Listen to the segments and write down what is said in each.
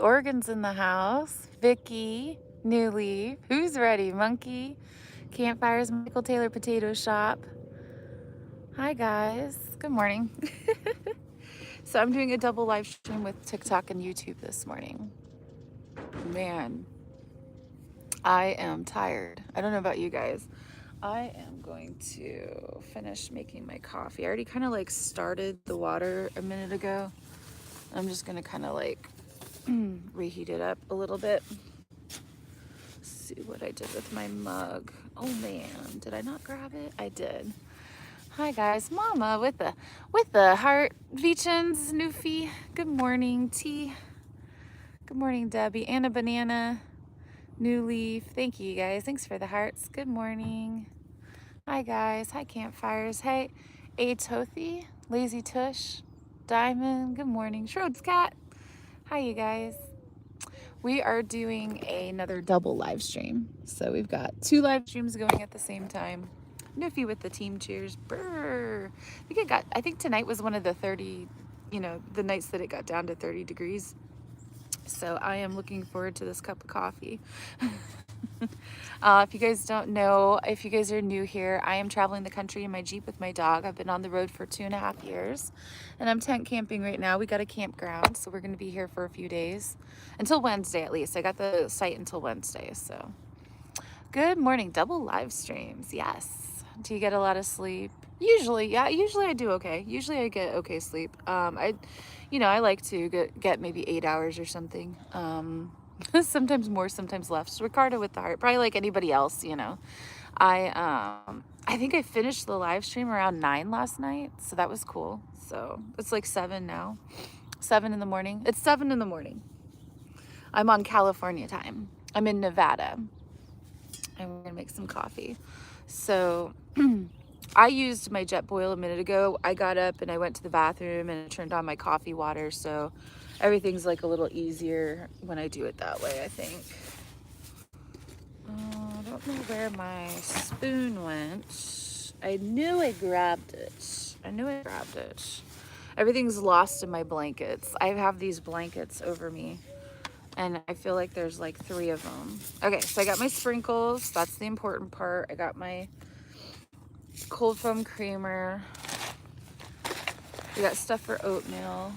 Oregon's in the house. Vicky, New Leaf. Who's ready? Monkey, Campfires, Michael Taylor Potato Shop. Hi guys. Good morning. So I'm doing a double live stream with TikTok and YouTube this morning. Man, I am tired. I don't know about you guys. I am going to finish making my coffee. I already kind of like started the water a minute ago. I'm just gonna kind of like reheat it up a little bit. See what I did with my mug. Oh man, did I not grab it? I did. Hi guys, Mama with the heart. Vichens, Newfie. Good morning, T. Good morning, Debbie. Anna Banana, New Leaf. Thank you guys. Thanks for the hearts. Good morning. Hi guys. Hi Campfires. Hey, A Tothi, Lazy Tush, Diamond. Good morning, Schroed's Cat. Hi you guys. We are doing another double live stream. So we've got 2 live streams going at the same time. Newfie with the team cheers. Brr. I think tonight was one of the 30, the nights that it got down to 30 degrees. So I am looking forward to this cup of coffee. If you guys don't know, if you guys are new here, I am traveling the country in my Jeep with my dog. I've been on the road for 2.5 years and I'm tent camping right now. We got a campground, so we're going to be here for a few days until Wednesday at least. I got the site until Wednesday. So good morning. Double live streams. Yes. Do you get a lot of sleep? Usually, yeah. Usually I do okay. Usually I get okay sleep. I like to get maybe 8 hours or something. Sometimes more, sometimes less. Ricardo with the heart, probably like anybody else. I think I finished the live stream around 9 last night, so that was cool. So it's like 7 now, 7 in the morning. It's 7 in the morning. I'm on California time. I'm in Nevada, and we're gonna make some coffee. So I used my jet boil a minute ago. I got up and I went to the bathroom and I turned on my coffee water, so everything's like a little easier when I do it that way, I think. I don't know where my spoon went. I knew I grabbed it. Everything's lost in my blankets. I have these blankets over me and I feel like there's like 3 of them. Okay, so I got my sprinkles. That's the important part. I got my cold foam creamer. We got stuff for oatmeal.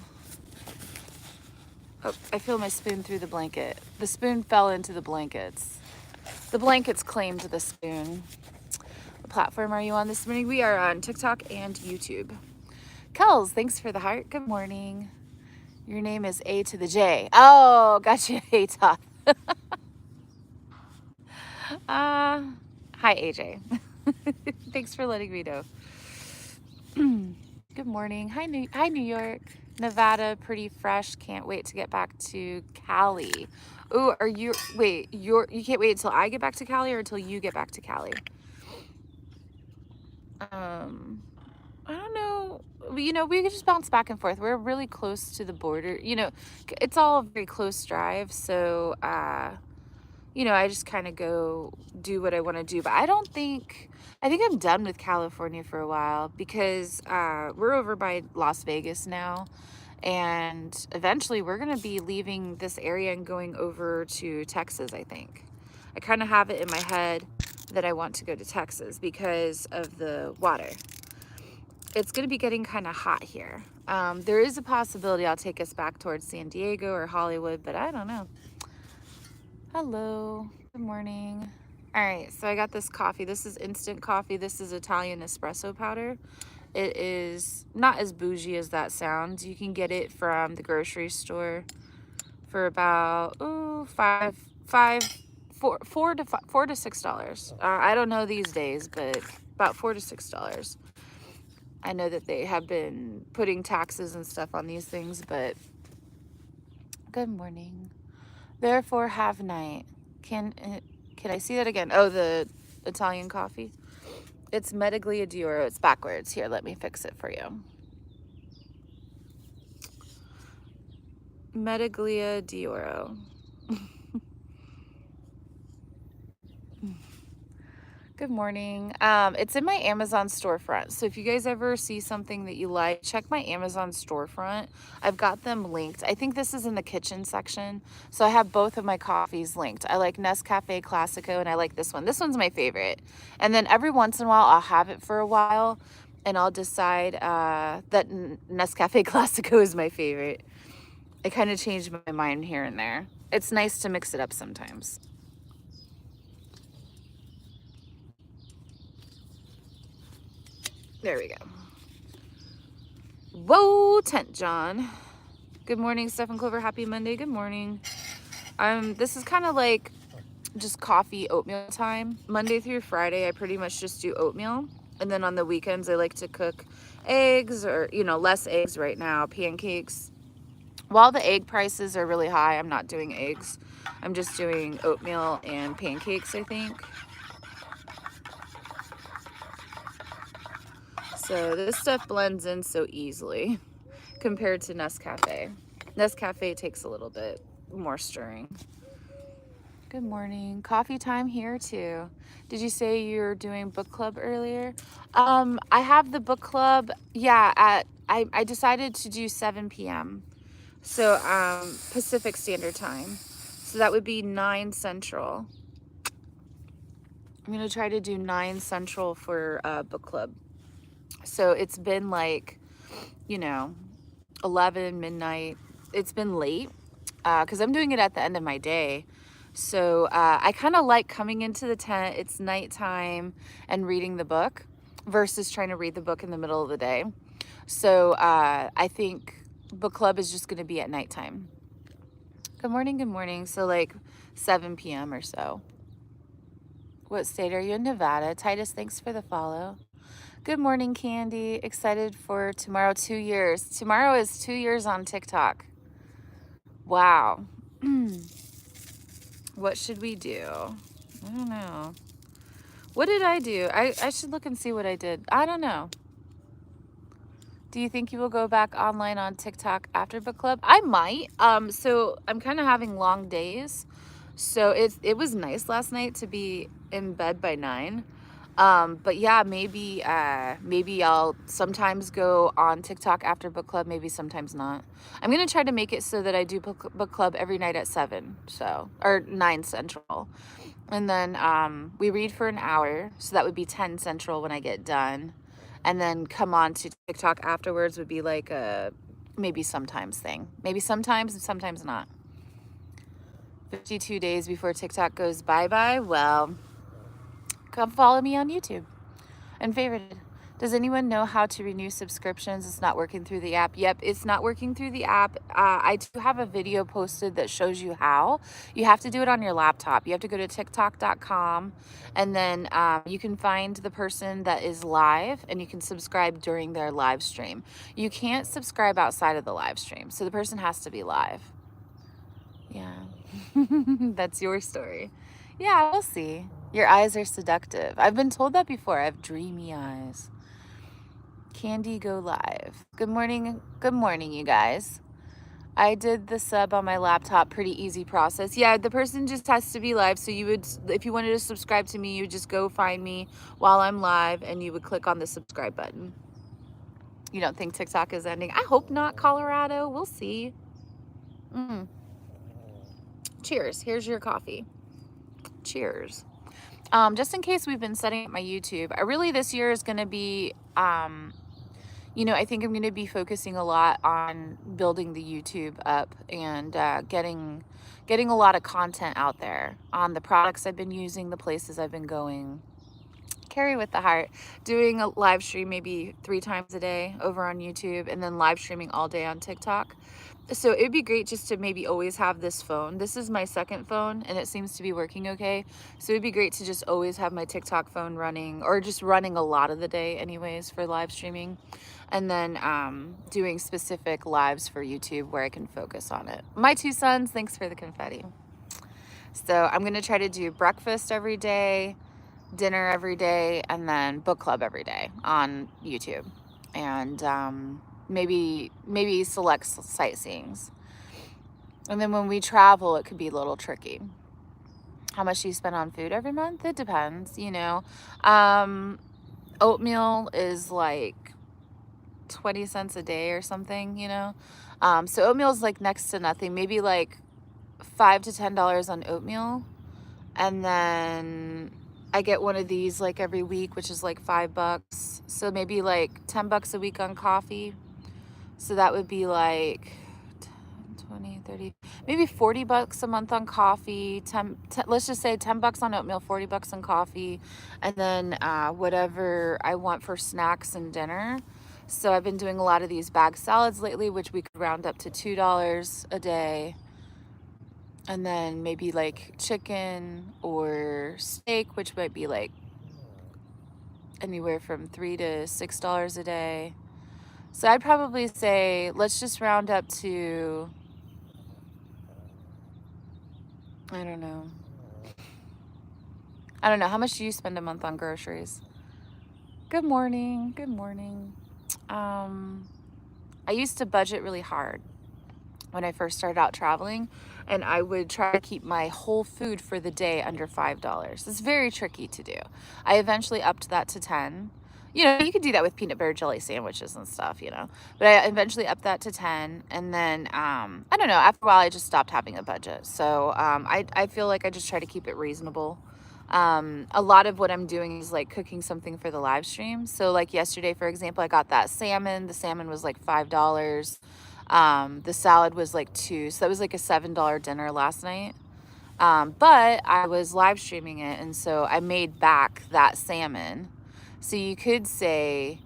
Oh, I feel my spoon through the blanket. The spoon fell into the blankets. The blankets claimed the spoon. What platform are you on this morning? We are on TikTok and YouTube. Kels, thanks for the heart. Good morning. Your name is A to the J. Oh, gotcha, A-Top. Hi, AJ. Thanks for letting me know. Good morning. Hi, New York. Nevada, pretty fresh. Can't wait to get back to Cali. Ooh, you can't wait until I get back to Cali or until you get back to Cali? I don't know. We could just bounce back and forth. We're really close to the border. It's all a very close drive. So, I just kind of go do what I want to do. But I think I'm done with California for a while because we're over by Las Vegas now. And eventually we're going to be leaving this area and going over to Texas, I think. I kind of have it in my head that I want to go to Texas because of the water. It's going to be getting kind of hot here. There is a possibility I'll take us back towards San Diego or Hollywood, but I don't know. Hello. Good morning. All right, so I got this coffee. This is instant coffee. This is Italian espresso powder. It is not as bougie as that sounds. You can get it from the grocery store for about $4 to $6. I don't know these days, but about $4 to $6. I know that they have been putting taxes and stuff on these things, but good morning. Therefore, have night. Can I see that again? Oh, the Italian coffee. It's Mediglia d'Oro. It's backwards. Here, let me fix it for you. Mediglia d'Oro. Good morning. It's in my Amazon storefront. So if you guys ever see something that you like, check my Amazon storefront. I've got them linked. I think this is in the kitchen section. So I have both of my coffees linked. I like Nescafe Classico and I like this one. This one's my favorite. And then every once in a while, I'll have it for a while and I'll decide that Nescafe Classico is my favorite. I kind of change my mind here and there. It's nice to mix it up sometimes. There we go. Whoa, Tent John. Good morning, Stephen Clover. Happy Monday. Good morning. This is kind of like just coffee oatmeal time. Monday through Friday, I pretty much just do oatmeal. And then on the weekends, I like to cook eggs or, less eggs right now, pancakes. While the egg prices are really high, I'm not doing eggs. I'm just doing oatmeal and pancakes, I think. So this stuff blends in so easily compared to Nescafe. Nescafe takes a little bit more stirring. Good morning. Coffee time here too. Did you say you're doing book club earlier? I have the book club, I decided to do 7 p.m. So Pacific Standard Time. So that would be 9 Central. I'm gonna try to do 9 Central for book club. So it's been like, 11 midnight. It's been late because I'm doing it at the end of my day. So I kind of like coming into the tent, it's nighttime, and reading the book versus trying to read the book in the middle of the day. So I think book club is just going to be at nighttime. Good morning, good morning. So like 7 p.m. or so. What state are you in? Nevada. Titus, thanks for the follow. Good morning, Candy. Excited for tomorrow, 2 years. Tomorrow is 2 years on TikTok. Wow. What should we do? I don't know. What did I do? I should look and see what I did. I don't know. Do you think you will go back online on TikTok after book club? I might. So I'm kind of having long days. So it was nice last night to be in bed by 9. But yeah, maybe I'll sometimes go on TikTok after book club, maybe sometimes not. I'm gonna try to make it so that I do book club every night at 7, or 9 Central. And then we read for an hour, so that would be 10 Central when I get done. And then come on to TikTok afterwards would be like a maybe sometimes thing. Maybe sometimes and sometimes not. 52 days before TikTok goes bye-bye. Well, come follow me on YouTube and favorite it. Does anyone know how to renew subscriptions? It's not working through the app. Yep, it's not working through the app. I do have a video posted that shows you how. You have to do it on your laptop. You have to go to tiktok.com and then you can find the person that is live and you can subscribe during their live stream. You can't subscribe outside of the live stream. So the person has to be live. Yeah, that's your story. Yeah, we'll see. Your eyes are seductive. I've been told that before. I have dreamy eyes. Candy, go live. Good morning. Good morning, you guys. I did the sub on my laptop. Pretty easy process. Yeah, the person just has to be live. So you would, if you wanted to subscribe to me, you would just go find me while I'm live and you would click on the subscribe button. You don't think TikTok is ending? I hope not, Colorado. We'll see. Cheers. Here's your coffee. Cheers. Just in case we've been setting up my YouTube, this year is going to be, I think I'm going to be focusing a lot on building the YouTube up and getting a lot of content out there on the products I've been using, the places I've been going. Carry with the heart. Doing a live stream maybe 3 times a day over on YouTube and then live streaming all day on TikTok. So it'd be great just to maybe always have this phone. This is my second phone and it seems to be working okay. So it'd be great to just always have my TikTok phone running or just running a lot of the day anyways for live streaming. And then doing specific lives for YouTube where I can focus on it. My 2 sons, thanks for the confetti. So I'm going to try to do breakfast every day, dinner every day, and then book club every day on YouTube. And maybe select sightseeings. And then when we travel, it could be a little tricky. How much do you spend on food every month? It depends, you know. Oatmeal is like 20 cents a day or something, you know. So oatmeal is like next to nothing, maybe like $5 to $10 on oatmeal. And then I get one of these like every week, which is like $5. So maybe like $10 a week on coffee. So that would be like 10, 20, 30, maybe $40 a month on coffee. 10, let's just say $10 on oatmeal, $40 on coffee, and then whatever I want for snacks and dinner. So I've been doing a lot of these bag salads lately, which we could round up to $2 a day. And then maybe like chicken or steak, which might be like anywhere from $3 to $6 a day. So I'd probably say, let's just round up to, I don't know. How much do you spend a month on groceries? Good morning. Good morning. I used to budget really hard when I first started out traveling, and I would try to keep my whole food for the day under $5. It's very tricky to do. I eventually upped that to 10. You know, you could do that with peanut butter jelly sandwiches and stuff, you know, but I eventually upped that to 10. And then, I don't know, after a while, I just stopped having a budget. So I feel like I just try to keep it reasonable. A lot of what I'm doing is like cooking something for the live stream. So like yesterday, for example, I got that salmon. The salmon was like $5. The salad was like $2. So that was like a $7 dinner last night. But I was live streaming it, and so I made back that salmon. So you could say,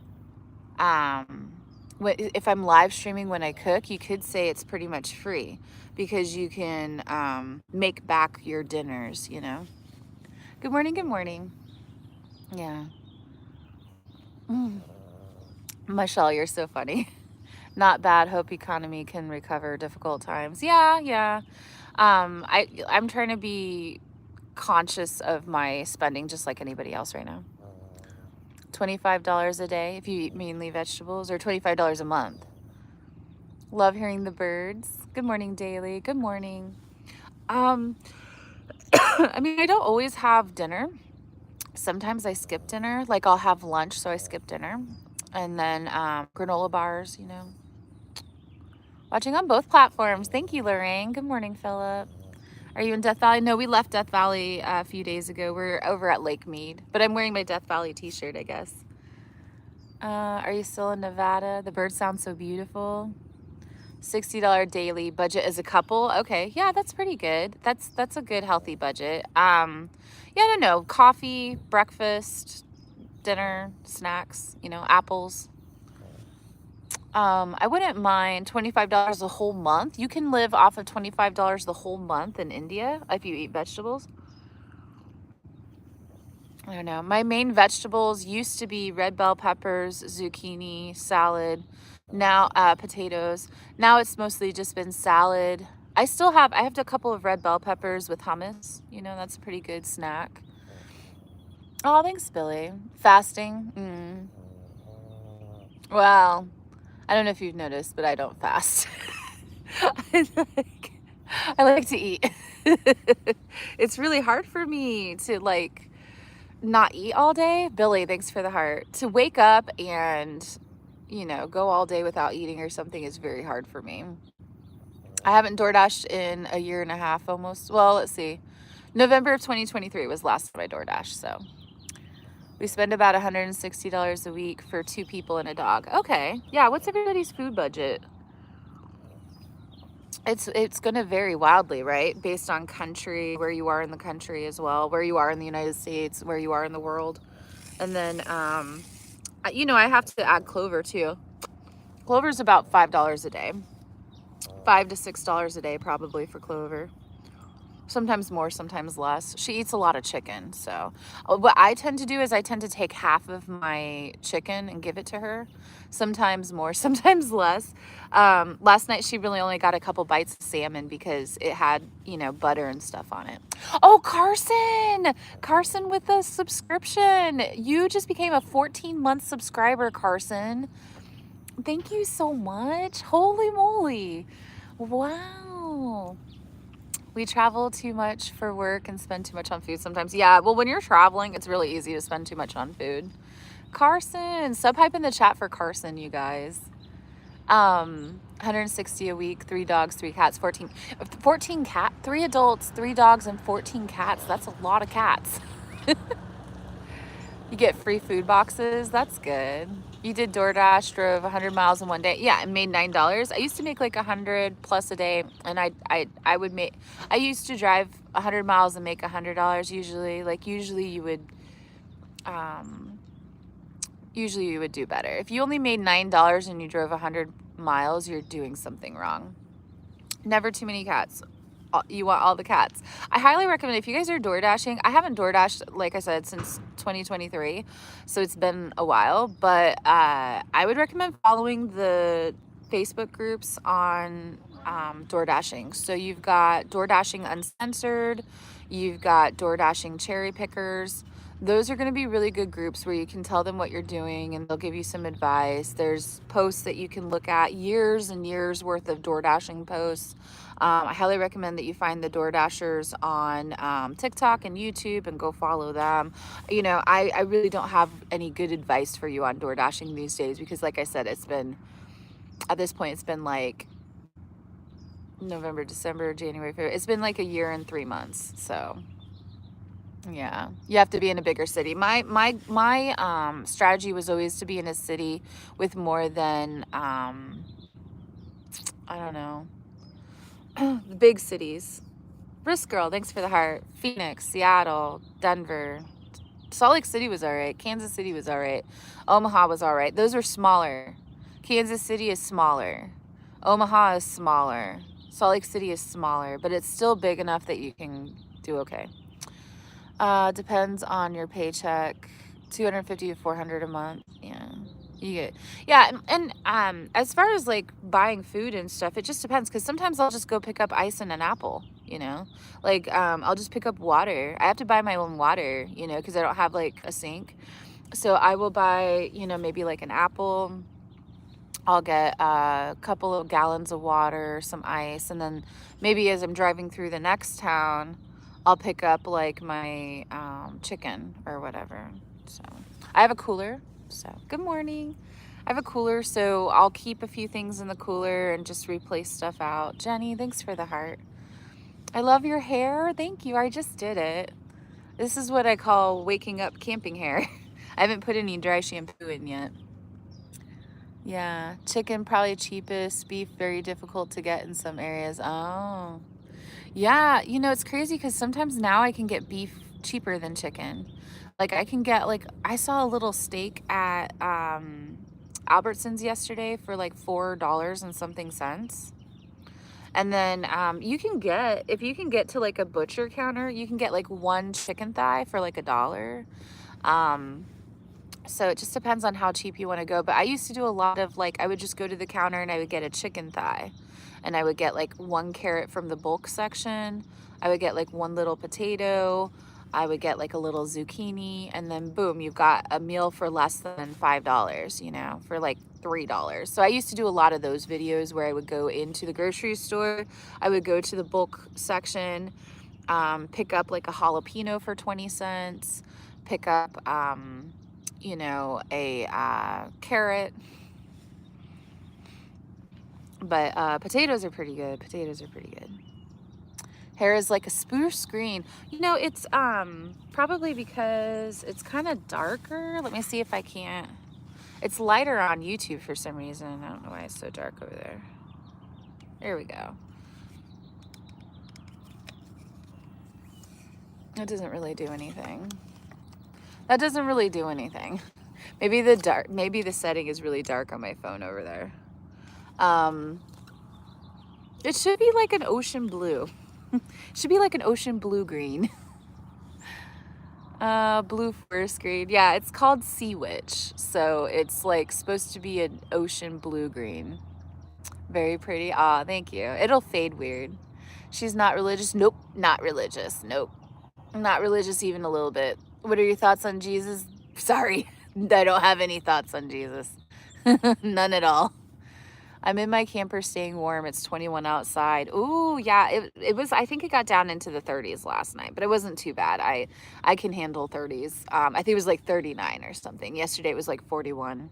if I'm live streaming when I cook, you could say it's pretty much free because you can make back your dinners, you know. Good morning, good morning. Yeah. Michelle, you're so funny. Not bad. Hope economy can recover difficult times. Yeah, yeah. I'm trying to be conscious of my spending just like anybody else right now. $25 a day if you eat mainly vegetables, or $25 a month. Love hearing the birds. Good morning, Daily. Good morning. I mean, I don't always have dinner. Sometimes I skip dinner. Like I'll have lunch, so I skip dinner. And then granola bars, you know. Watching on both platforms. Thank you, Lorraine. Good morning, Philip. Are you in Death Valley? No, we left Death Valley a few days ago. We're over at Lake Mead, but I'm wearing my Death Valley t-shirt, I guess. Are you still in Nevada? The birds sound so beautiful. $60 daily budget as a couple. Okay, yeah, that's pretty good. That's a good healthy budget. Yeah, I don't know. Coffee, breakfast, dinner, snacks, you know, apples. I wouldn't mind $25 a whole month. You can live off of $25 the whole month in India if you eat vegetables. I don't know. My main vegetables used to be red bell peppers, zucchini, salad, now potatoes. Now it's mostly just been salad. I have a couple of red bell peppers with hummus. You know, that's a pretty good snack. Oh, thanks, Billy. Fasting. Well, I don't know if you've noticed, but I don't fast. I like to eat. It's really hard for me to like not eat all day. Billy, thanks for the heart. To wake up and, you know, go all day without eating or something is very hard for me. I haven't DoorDashed in a year and a half almost. Well, let's see. November of 2023 was last time I DoorDashed, so. We spend about $160 a week for 2 people and a dog. Okay. Yeah, what's everybody's food budget? It's going to vary wildly, right? Based on country, where you are in the country as well, where you are in the United States, where you are in the world. And then, you know, I have to add Clover too. Clover's about $5 a day. $5 to $6 a day probably for Clover. Sometimes more, sometimes less. She eats a lot of chicken. So what I tend to do is I tend to take half of my chicken and give it to her. Sometimes more, sometimes less. Last night she really only got a couple bites of salmon because it had, you know, butter and stuff on it. Oh, Carson with a subscription. You just became a 14-month subscriber, Carson. Thank you so much. Holy moly. Wow. We travel too much for work and spend too much on food sometimes. Yeah, well, when you're traveling, it's really easy to spend too much on food. Carson, subhype in the chat for Carson, you guys. 160 a week, 3 dogs, 3 cats, 14 cat, 3 adults, 3 dogs, and 14 cats. That's a lot of cats. You get free food boxes. That's good. You did DoorDash, drove 100 miles in one day. Yeah, and made $9. I used to make like 100 plus a day, and I would make. I used to drive 100 miles and make $100 usually. Like usually you would do better. If you only made $9 and you drove 100 miles, you're doing something wrong. Never too many cats. You want all the cats. I highly recommend, if you guys are door dashing, I haven't door dashed, like I said, since 2023, so it's been a while, but I would recommend following the Facebook groups on door dashing. So you've got Door Dashing Uncensored, you've got Door Dashing Cherry Pickers. Those are going to be really good groups where you can tell them what you're doing and they'll give you some advice. There's posts that you can look at, years and years worth of door dashing posts. I highly recommend that you find the Door Dashers on TikTok and YouTube and go follow them. You know, I really don't have any good advice for you on door dashing these days because, like I said, it's been, at this point, it's been like November, December, January, February. It's been like a year and 3 months. So yeah, you have to be in a bigger city. My strategy was always to be in a city with more than I don't know, the big cities. Brisk Girl, thanks for the heart. Phoenix, Seattle, Denver. Salt Lake City was all right. Kansas City was all right. Omaha was all right. Those are smaller. Kansas City is smaller. Omaha is smaller. Salt Lake City is smaller, but it's still big enough that you can do okay. Depends on your paycheck. 250 to 400 a month. Yeah. You get, yeah, and as far as like buying food and stuff, it just depends because sometimes I'll just go pick up ice and an apple, you know, like I'll just pick up water. I have to buy my own water, you know, because I don't have like a sink. So I will buy, you know, maybe like an apple. I'll get a couple of gallons of water, some ice, and then maybe as I'm driving through the next town, I'll pick up like my chicken or whatever. So I have a cooler. So good morning. I have a cooler, so I'll keep a few things in the cooler and just replace stuff out. Jenny, thanks for the heart. I love your hair. Thank you. I just did it. This is what I call waking up camping hair. I haven't put any dry shampoo in yet. Yeah, chicken probably cheapest, beef very difficult to get in some areas. Oh, yeah, you know, it's crazy because sometimes now I can get beef cheaper than chicken. Like I can get like, I saw a little steak at Albertsons yesterday for like $4 and something cents. And then you can get, if you can get to like a butcher counter, you can get like one chicken thigh for like $1. So it just depends on how cheap you want to go. But I used to do a lot of like, I would just go to the counter and I would get a chicken thigh. And I would get like 1 carrot from the bulk section. I would get like 1 little potato. I would get like a little zucchini. And then boom, you've got a meal for less than $5, you know, for like $3. So I used to do a lot of those videos where I would go into the grocery store. I would go to the bulk section, pick up like a jalapeno for 20 cents, pick up, you know, a carrot. But potatoes are pretty good. Potatoes are pretty good. Hair is like a spruce green. You know, it's probably because it's kind of darker. Let me see if I can't. It's lighter on YouTube for some reason. I don't know why it's so dark over there. There we go. It doesn't really do anything. That doesn't really do anything. Maybe the setting is really dark on my phone over there. It should be like an ocean blue. It should be like an ocean blue green. Blue forest green. Yeah, it's called Sea Witch. So it's like supposed to be an ocean blue green. Very pretty. Ah, thank you. It'll fade weird. She's not religious. Nope, not religious. Nope. Not religious even a little bit. What are your thoughts on Jesus? Sorry, I don't have any thoughts on Jesus. None at all. I'm in my camper staying warm. It's 21 outside. Ooh, yeah, it was, I think it got down into the 30s last night, but it wasn't too bad. I can handle 30s. I think it was like 39 or something. Yesterday it was like 41.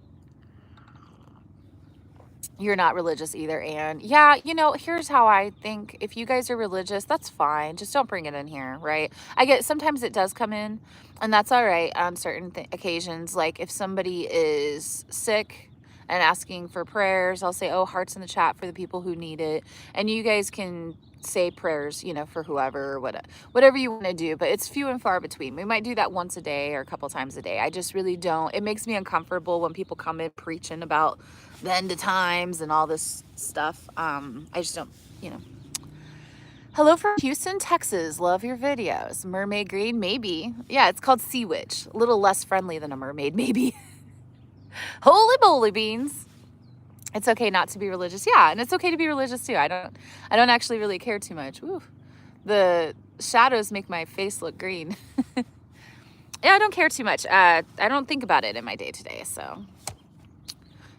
You're not religious either, and yeah, here's how I think. If you guys are religious, that's fine. Just don't bring it in here, right? I get sometimes it does come in, and that's all right on certain occasions. Like if somebody is sick and asking for prayers, I'll say, oh, hearts in the chat for the people who need it, and you guys can say prayers, for whoever or whatever you want to do, but it's few and far between. We might do that once a day or a couple times a day. I just really don't. It makes me uncomfortable when people come in preaching about the end of times and all this stuff. I just don't, Hello from Houston, Texas. Love your videos. Mermaid green, maybe. Yeah, it's called Sea Witch. A little less friendly than a mermaid, maybe. Holy moly beans. It's okay not to be religious. Yeah, and it's okay to be religious too. I don't actually really care too much. Ooh, the shadows make my face look green. Yeah, I don't care too much. I don't think about it in my day to day, so.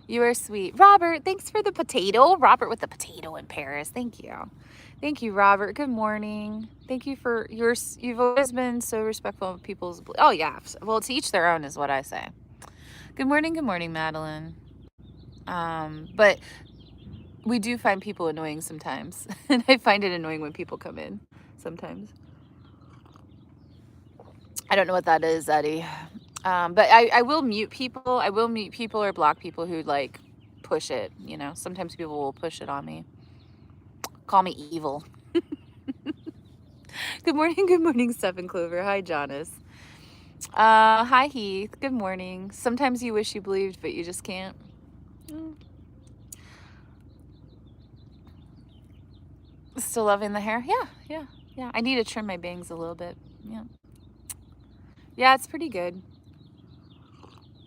You are sweet. Robert, thanks for the potato. Robert with the potato in Paris. Thank you. Thank you, Robert. Good morning. Thank you for you've always been so respectful of people's, oh yeah. Well, to each their own is what I say. Good morning, Madeline. But we do find people annoying sometimes. And I find it annoying when people come in sometimes. I don't know what that is, Eddie. But I will mute people. I will mute people or block people who like push it. Sometimes people will push it on me. Call me evil. Good morning, Stephen Clover. Hi, Jonas. Hi, Heath. Good morning. Sometimes you wish you believed, but you just can't. Still loving the hair? Yeah. I need to trim my bangs a little bit. Yeah, it's pretty good.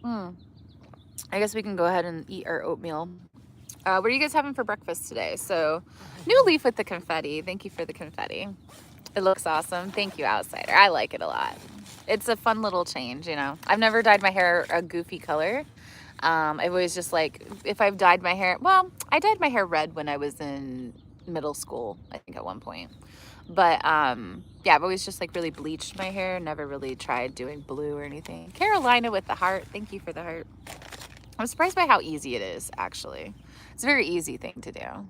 I guess we can go ahead and eat our oatmeal. What are you guys having for breakfast today? So, new leaf with the confetti. Thank you for the confetti. It looks awesome. Thank you, Outsider. I like it a lot. It's a fun little change, I've never dyed my hair a goofy color. I've always just if I've dyed my hair, well, I dyed my hair red when I was in middle school, I think at one point. But yeah, I've always just really bleached my hair. Never really tried doing blue or anything. Carolina with the heart. Thank you for the heart. I'm surprised by how easy it is, actually. It's a very easy thing to do.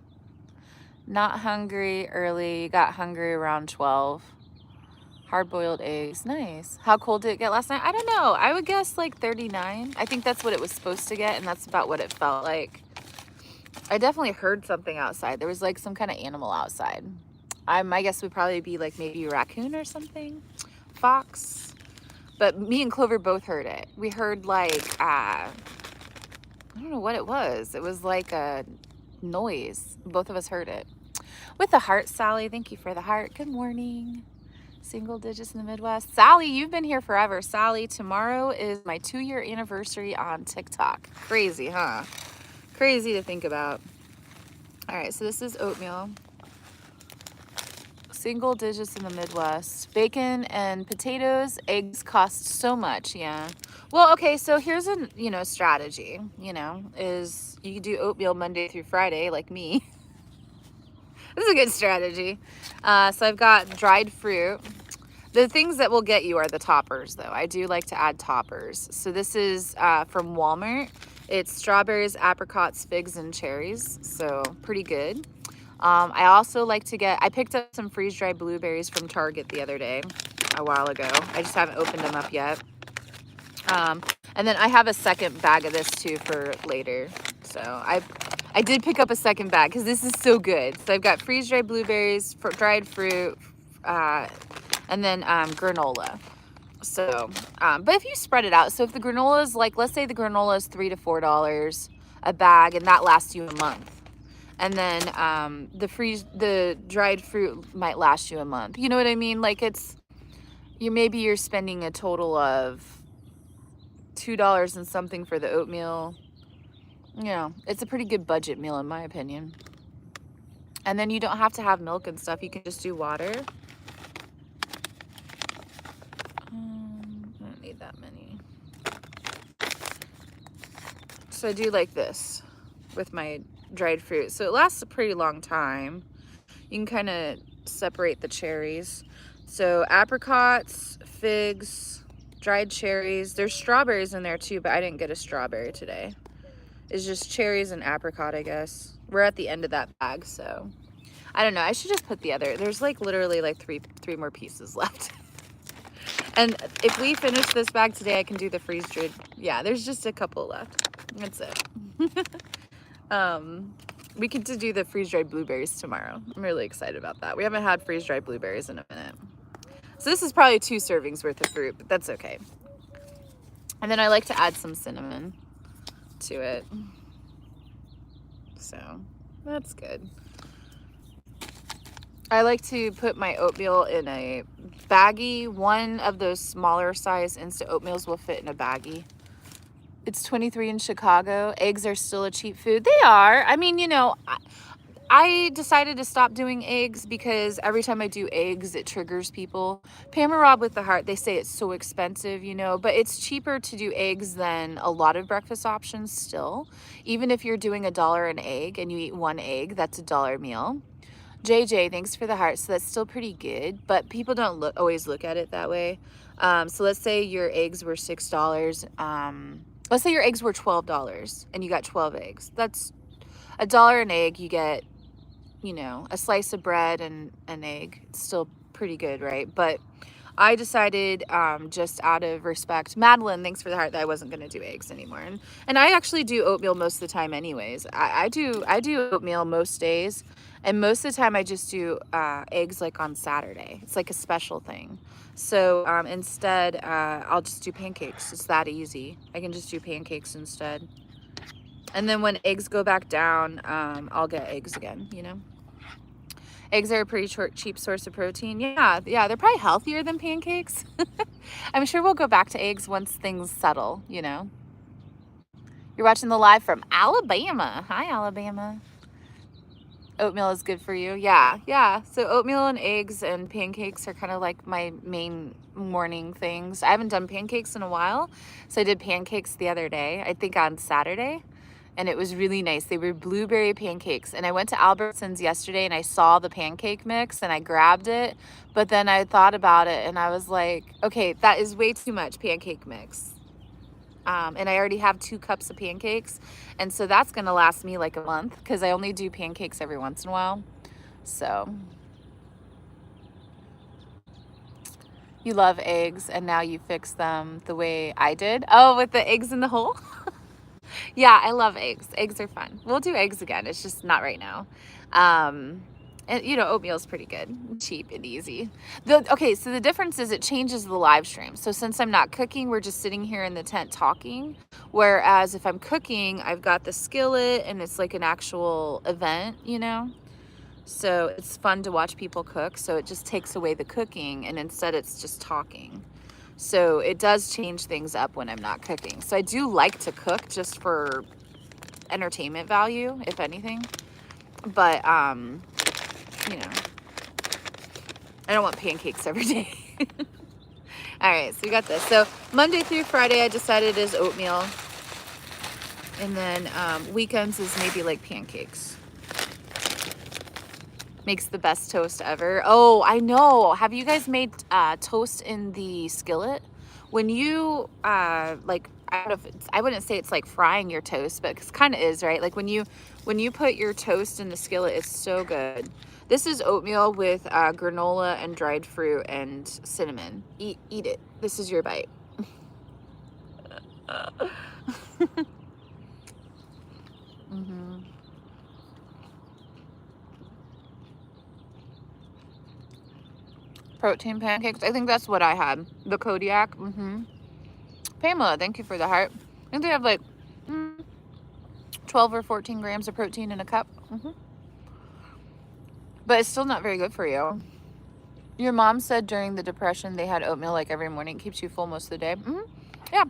Not hungry early. Got hungry around 12. Hard-boiled eggs. Nice. How cold did it get last night? I don't know. I would guess 39. I think that's what it was supposed to get, and that's about what it felt like. I definitely heard something outside. There was some kind of animal outside. My guess would probably be maybe a raccoon or something. Fox. But me and Clover both heard it. We heard I don't know what it was. It was a noise. Both of us heard it. With the heart, Sally. Thank you for the heart. Good morning. Single digits in the Midwest. Sally, you've been here forever. Sally, tomorrow is my 2-year anniversary on TikTok. Crazy, huh? Crazy to think about. All right, so this is oatmeal. Single digits in the Midwest. Bacon and potatoes, eggs cost so much, yeah. Well, okay, so here's a, strategy, is you can do oatmeal Monday through Friday like me. This is a good strategy. So I've got dried fruit. The things that will get you are the toppers, though. I do like to add toppers. So this is from Walmart. It's strawberries, apricots, figs, and cherries. So pretty good. I also like to I picked up some freeze-dried blueberries from Target the other day, a while ago. I just haven't opened them up yet. And then I have a second bag of this too for later. So I did pick up a second bag because this is so good. So I've got freeze-dried blueberries, dried fruit, and then granola. So, but if you spread it out, so if the granola is let's say the granola is $3 to $4 a bag, and that lasts you a month. And then the dried fruit might last you a month. You know what I mean? Maybe you're spending a total of $2 and something for the oatmeal. It's a pretty good budget meal in my opinion. And then you don't have to have milk and stuff. You can just do water. I don't need that many. So I do like this with my dried fruit. So it lasts a pretty long time. You can kind of separate the cherries. So apricots, figs, dried cherries. There's strawberries in there too, but I didn't get a strawberry today. It's just cherries and apricot, I guess. We're at the end of that bag, so I don't know. I should just put the other. There's like literally like three more pieces left. And if we finish this bag today, I can do the freeze dried. Yeah, there's just a couple left. That's it. We could do the freeze dried blueberries tomorrow. I'm really excited about that. We haven't had freeze dried blueberries in a minute. So this is probably 2 servings worth of fruit, but that's okay. And then I like to add some cinnamon to it. So that's good. I like to put my oatmeal in a baggie. One of those smaller size instant oatmeals will fit in a baggie. It's 23 in Chicago. Eggs are still a cheap food. They are. I mean, you know, I decided to stop doing eggs because every time I do eggs, it triggers people. Pam and Rob with the Heart, they say it's so expensive, you know, but it's cheaper to do eggs than a lot of breakfast options still. Even if you're doing $1 an egg and you eat 1 egg, that's a $1 meal. JJ, thanks for the heart. So that's still pretty good, but people don't always look at it that way. So let's say your eggs were $6. Let's say your eggs were $12 and you got 12 eggs. That's $1 an egg. You get, you know, a slice of bread and an egg. It's still pretty good, right? But I decided just out of respect, Madeline, thanks for the heart, that I wasn't going to do eggs anymore. And I actually do oatmeal most of the time anyways. I do oatmeal most days. And most of the time I just do eggs like on Saturday. It's like a special thing. So instead, I'll just do pancakes. It's that easy. I can just do pancakes instead. And then when eggs go back down, I'll get eggs again, you know. Eggs are a pretty cheap source of protein. Yeah, they're probably healthier than pancakes. I'm sure we'll go back to eggs once things settle, you know. You're watching the live from Alabama. Hi, Alabama. Oatmeal is good for you. Yeah. So oatmeal and eggs and pancakes are kind of like my main morning things. I haven't done pancakes in a while, so I did pancakes the other day, I think on Saturday. And it was really nice. They were blueberry pancakes. And I went to Albertsons yesterday and I saw the pancake mix and I grabbed it. But then I thought about it and I was like, okay, that is way too much pancake mix. And I already have 2 cups of pancakes. And so that's going to last me like a month because I only do pancakes every once in a while. So you love eggs and now you fix them the way I did. Oh, with the eggs in the hole? Yeah, I love eggs. Eggs are fun. We'll do eggs again. It's just not right now. And you know, oatmeal is pretty good, cheap and easy. Okay, so the difference is it changes the live stream. So since I'm not cooking, we're just sitting here in the tent talking. Whereas if I'm cooking, I've got the skillet and it's like an actual event, you know? So it's fun to watch people cook. So it just takes away the cooking and instead it's just talking. So it does change things up when I'm not cooking. So I do like to cook just for entertainment value, if anything. But, you know, I don't want pancakes every day. All right, so we got this. So Monday through Friday, I decided is oatmeal. And then weekends is maybe like pancakes. Makes the best toast ever. Oh, I know. Have you guys made toast in the skillet? When you like, I don't know if I wouldn't say it's like frying your toast, but it kind of is, right? Like when you put your toast in the skillet, it's so good. This is oatmeal with granola and dried fruit and cinnamon. Eat it. This is your bite. Mm-hmm. Protein pancakes. I think that's what I had. The Kodiak. Pamela, thank you for the heart. I think they have like 12 or 14 grams of protein in a cup. But it's still not very good for you. Your mom said during the Depression they had oatmeal like every morning. It keeps you full most of the day. Yeah.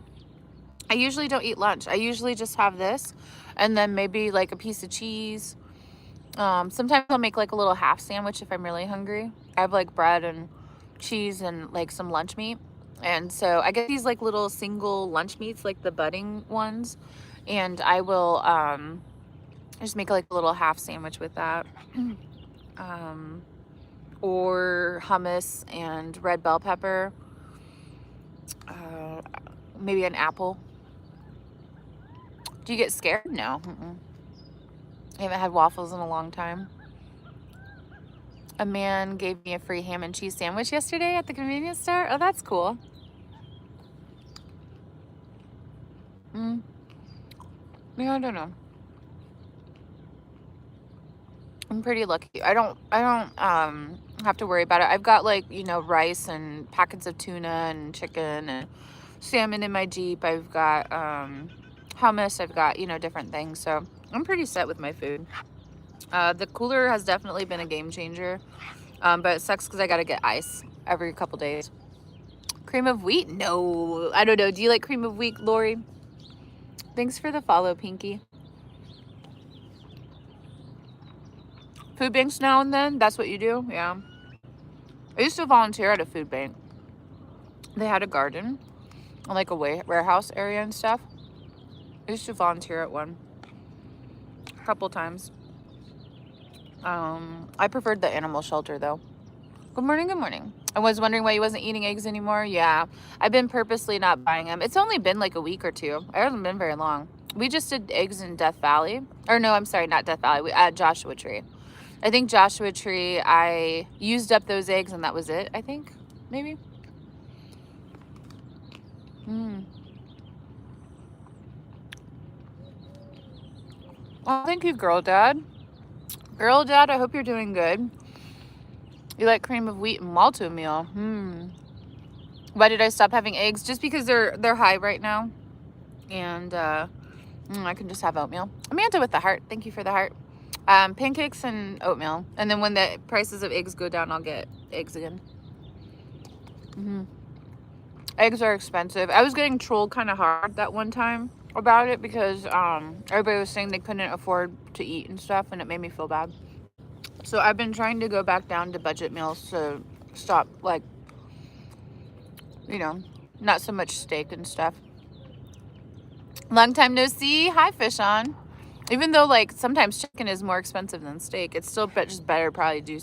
I usually don't eat lunch. I usually just have this and then maybe like a piece of cheese. Sometimes I'll make like a little half sandwich if I'm really hungry. I have like bread and cheese and like some lunch meat. And so I get these like little single lunch meats, like the budding ones. And I will Just make like a little half sandwich with that. Or hummus and red bell pepper. Maybe an apple. Do you get scared? No. I haven't had waffles in a long time. A man gave me a free ham and cheese sandwich yesterday at the convenience store. Oh, that's cool. Yeah, I don't know. I'm pretty lucky. I don't have to worry about it. I've got like, you know, rice and packets of tuna and chicken and salmon in my Jeep. I've got hummus. I've got, you know, different things. So I'm pretty set with my food. The cooler has definitely been a game changer. But it sucks because I got to get ice every couple days. Cream of wheat? No, I don't know. Do you like cream of wheat, Lori? Thanks for the follow, Pinky. Food banks now and then? That's what you do? Yeah. I used to volunteer at a food bank. They had a garden, like a warehouse area and stuff. I used to volunteer at one a couple times. I preferred the animal shelter though. Good morning, good morning. I was wondering why you wasn't eating eggs anymore. Yeah, I've been purposely not buying them. It's only been like a week or two. It hasn't been very long. We just did eggs in Death Valley. Or no, I'm sorry, not Death Valley. We at Joshua Tree. I think Joshua Tree, I used up those eggs and that was it, I think. Maybe. Well, thank you, Girl Dad. Girl Dad, I hope you're doing good. You like cream of wheat and malt oatmeal. Why did I stop having eggs? Just because they're high right now. And I can just have oatmeal. Amanda with the heart. Thank you for the heart. Pancakes and oatmeal. And then when the prices of eggs go down, I'll get eggs again. Eggs are expensive. I was getting trolled kind of hard that one time about it because everybody was saying they couldn't afford to eat and stuff, and it made me feel bad. So I've been trying to go back down to budget meals to stop, like, you know, not so much steak and stuff. Long time no see. Hi, Fish On. Even though, like, sometimes chicken is more expensive than steak, it's still just better probably do,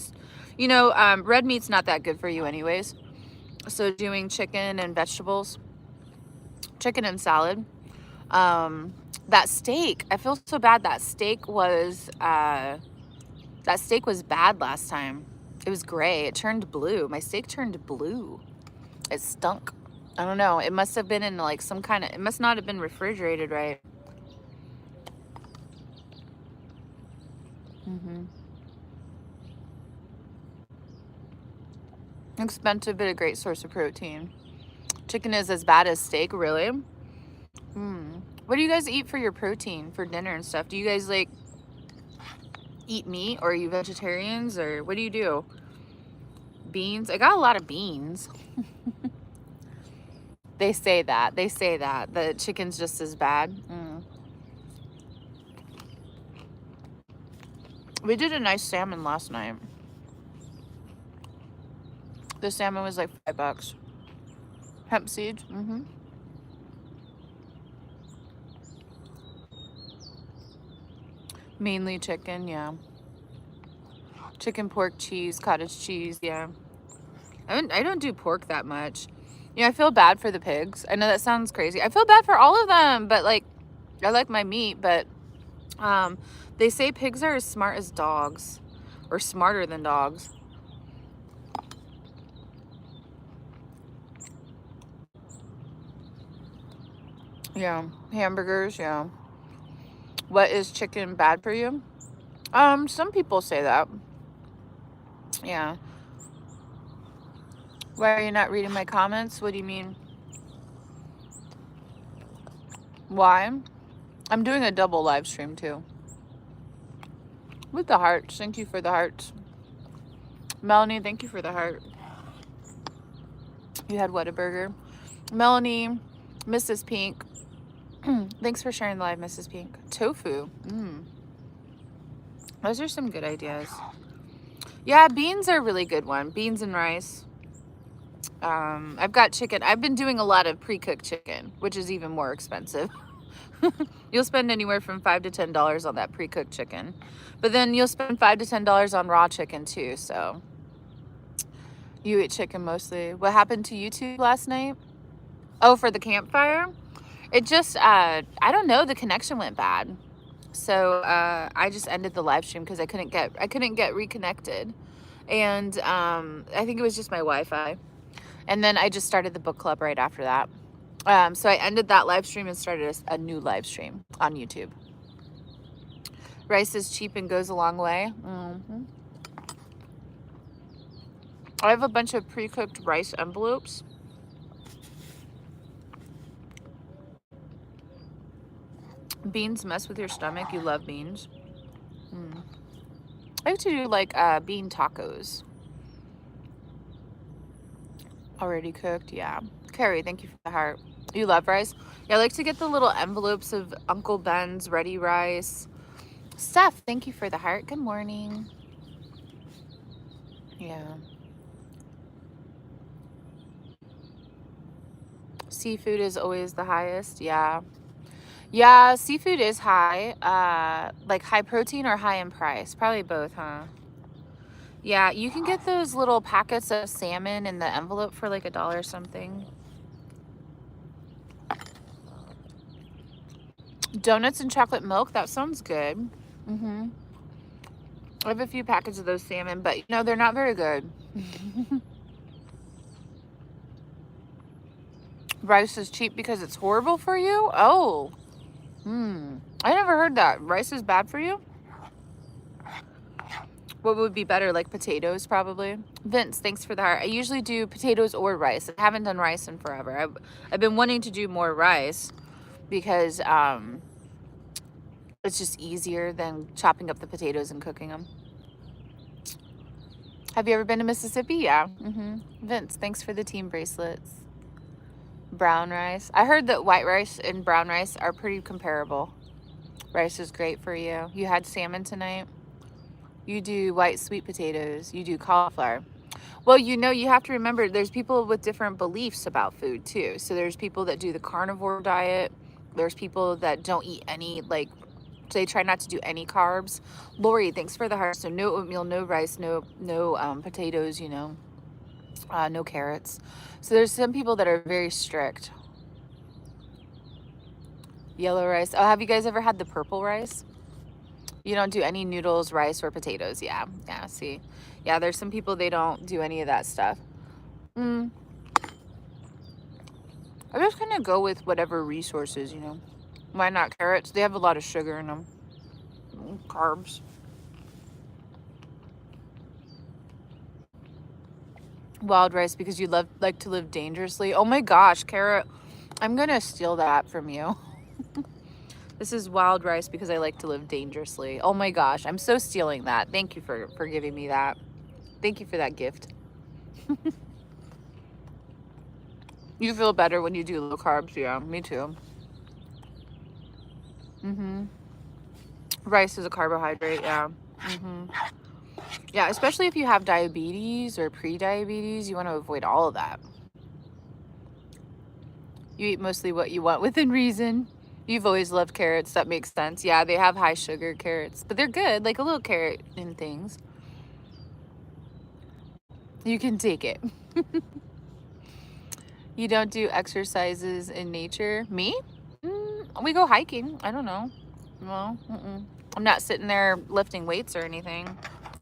you know, red meat's not that good for you anyways. So doing chicken and vegetables, chicken and salad. That steak, I feel so bad. That steak was bad last time. It was gray. It turned blue. My steak turned blue. It stunk. I don't know. It must have been in like some kind of, it must not have been refrigerated right. Expensive, but a great source of protein. Chicken is as bad as steak, really? What do you guys eat for your protein for dinner and stuff? Do you guys like eat meat, or are you vegetarians, or what do you do? Beans? I got a lot of beans. They say that. They say that. The chicken's just as bad. We did a nice salmon last night. The salmon was like $5. Hemp seeds. Mainly chicken, yeah. Chicken, pork, cheese, cottage cheese, yeah. I don't do pork that much. You know, I feel bad for the pigs. I know that sounds crazy. I feel bad for all of them, but like, I like my meat, but they say pigs are as smart as dogs, or smarter than dogs. Yeah, hamburgers, yeah. What, is chicken bad for you? Some people say that. Yeah. Why are you not reading my comments? What do you mean? Why? I'm doing a double live stream too. With the hearts. Thank you for the hearts. Melanie, thank you for the heart. You had Whataburger. Melanie, Mrs. Pink. Thanks for sharing the live, Mrs. Pink. Tofu. Those are some good ideas. Yeah, beans are a really good one. Beans and rice. I've got chicken. I've been doing a lot of pre-cooked chicken, which is even more expensive. You'll spend anywhere from $5 to $10 on that pre-cooked chicken. But then you'll spend $5 to $10 on raw chicken too, so. You eat chicken mostly. What happened to YouTube last night? Oh, for the campfire? It just, I don't know, the connection went bad. So I just ended the live stream because I couldn't get reconnected. And I think it was just my Wi-Fi. And then I just started the book club right after that. So I ended that live stream and started a new live stream on YouTube. Rice is cheap and goes a long way. I have a bunch of pre-cooked rice envelopes. Beans mess with your stomach. You love beans. I like to do like bean tacos. Already cooked, yeah. Carrie, thank you for the heart. You love rice? Yeah, I like to get the little envelopes of Uncle Ben's ready rice. Steph, thank you for the heart. Good morning. Yeah. Seafood is always the highest, yeah. Yeah, seafood is high. Like high protein or high in price? Probably both, huh? Yeah, you can get those little packets of salmon in the envelope for like $1 something. Donuts and chocolate milk, that sounds good. I have a few packets of those salmon, but you know, they're not very good. Rice is cheap because it's horrible for you? Oh. I never heard that. Rice is bad for you? What would be better? Like potatoes, probably. Vince, thanks for the heart. I usually do potatoes or rice. I haven't done rice in forever. I've been wanting to do more rice because it's just easier than chopping up the potatoes and cooking them. Have you ever been to Mississippi? Yeah. Vince, thanks for the team bracelets. Brown rice. I heard that white rice and brown rice are pretty comparable. Rice is great for you. You had salmon tonight. You do white sweet potatoes. You do cauliflower. Well, you know, you have to remember there's people with different beliefs about food too. So there's people that do the carnivore diet. There's people that don't eat any, like, they try not to do any carbs. Lori, thanks for the heart. So no oatmeal, no rice, no potatoes, you know, no carrots. So there's some people that are very strict. Yellow rice. Oh, have you guys ever had the purple rice? You don't do any noodles, rice, or potatoes. Yeah, see. Yeah, there's some people, they don't do any of that stuff. I just kind of go with whatever resources, you know. Why not carrots? They have a lot of sugar in them. Carbs. Wild rice because you like to live dangerously. Oh my gosh, Carrot. I'm going to steal that from you. This is wild rice because I like to live dangerously. Oh my gosh, I'm so stealing that. Thank you for giving me that. Thank you for that gift. You feel better when you do low carbs. Yeah, me too. Rice is a carbohydrate, yeah. Yeah, especially if you have diabetes or pre-diabetes, you want to avoid all of that. You eat mostly what you want within reason. You've always loved carrots. That makes sense. Yeah, they have high sugar carrots, but they're good. Like a little carrot in things. You can take it. You don't do exercises in nature? Me? We go hiking. I don't know. Well, I'm not sitting there lifting weights or anything.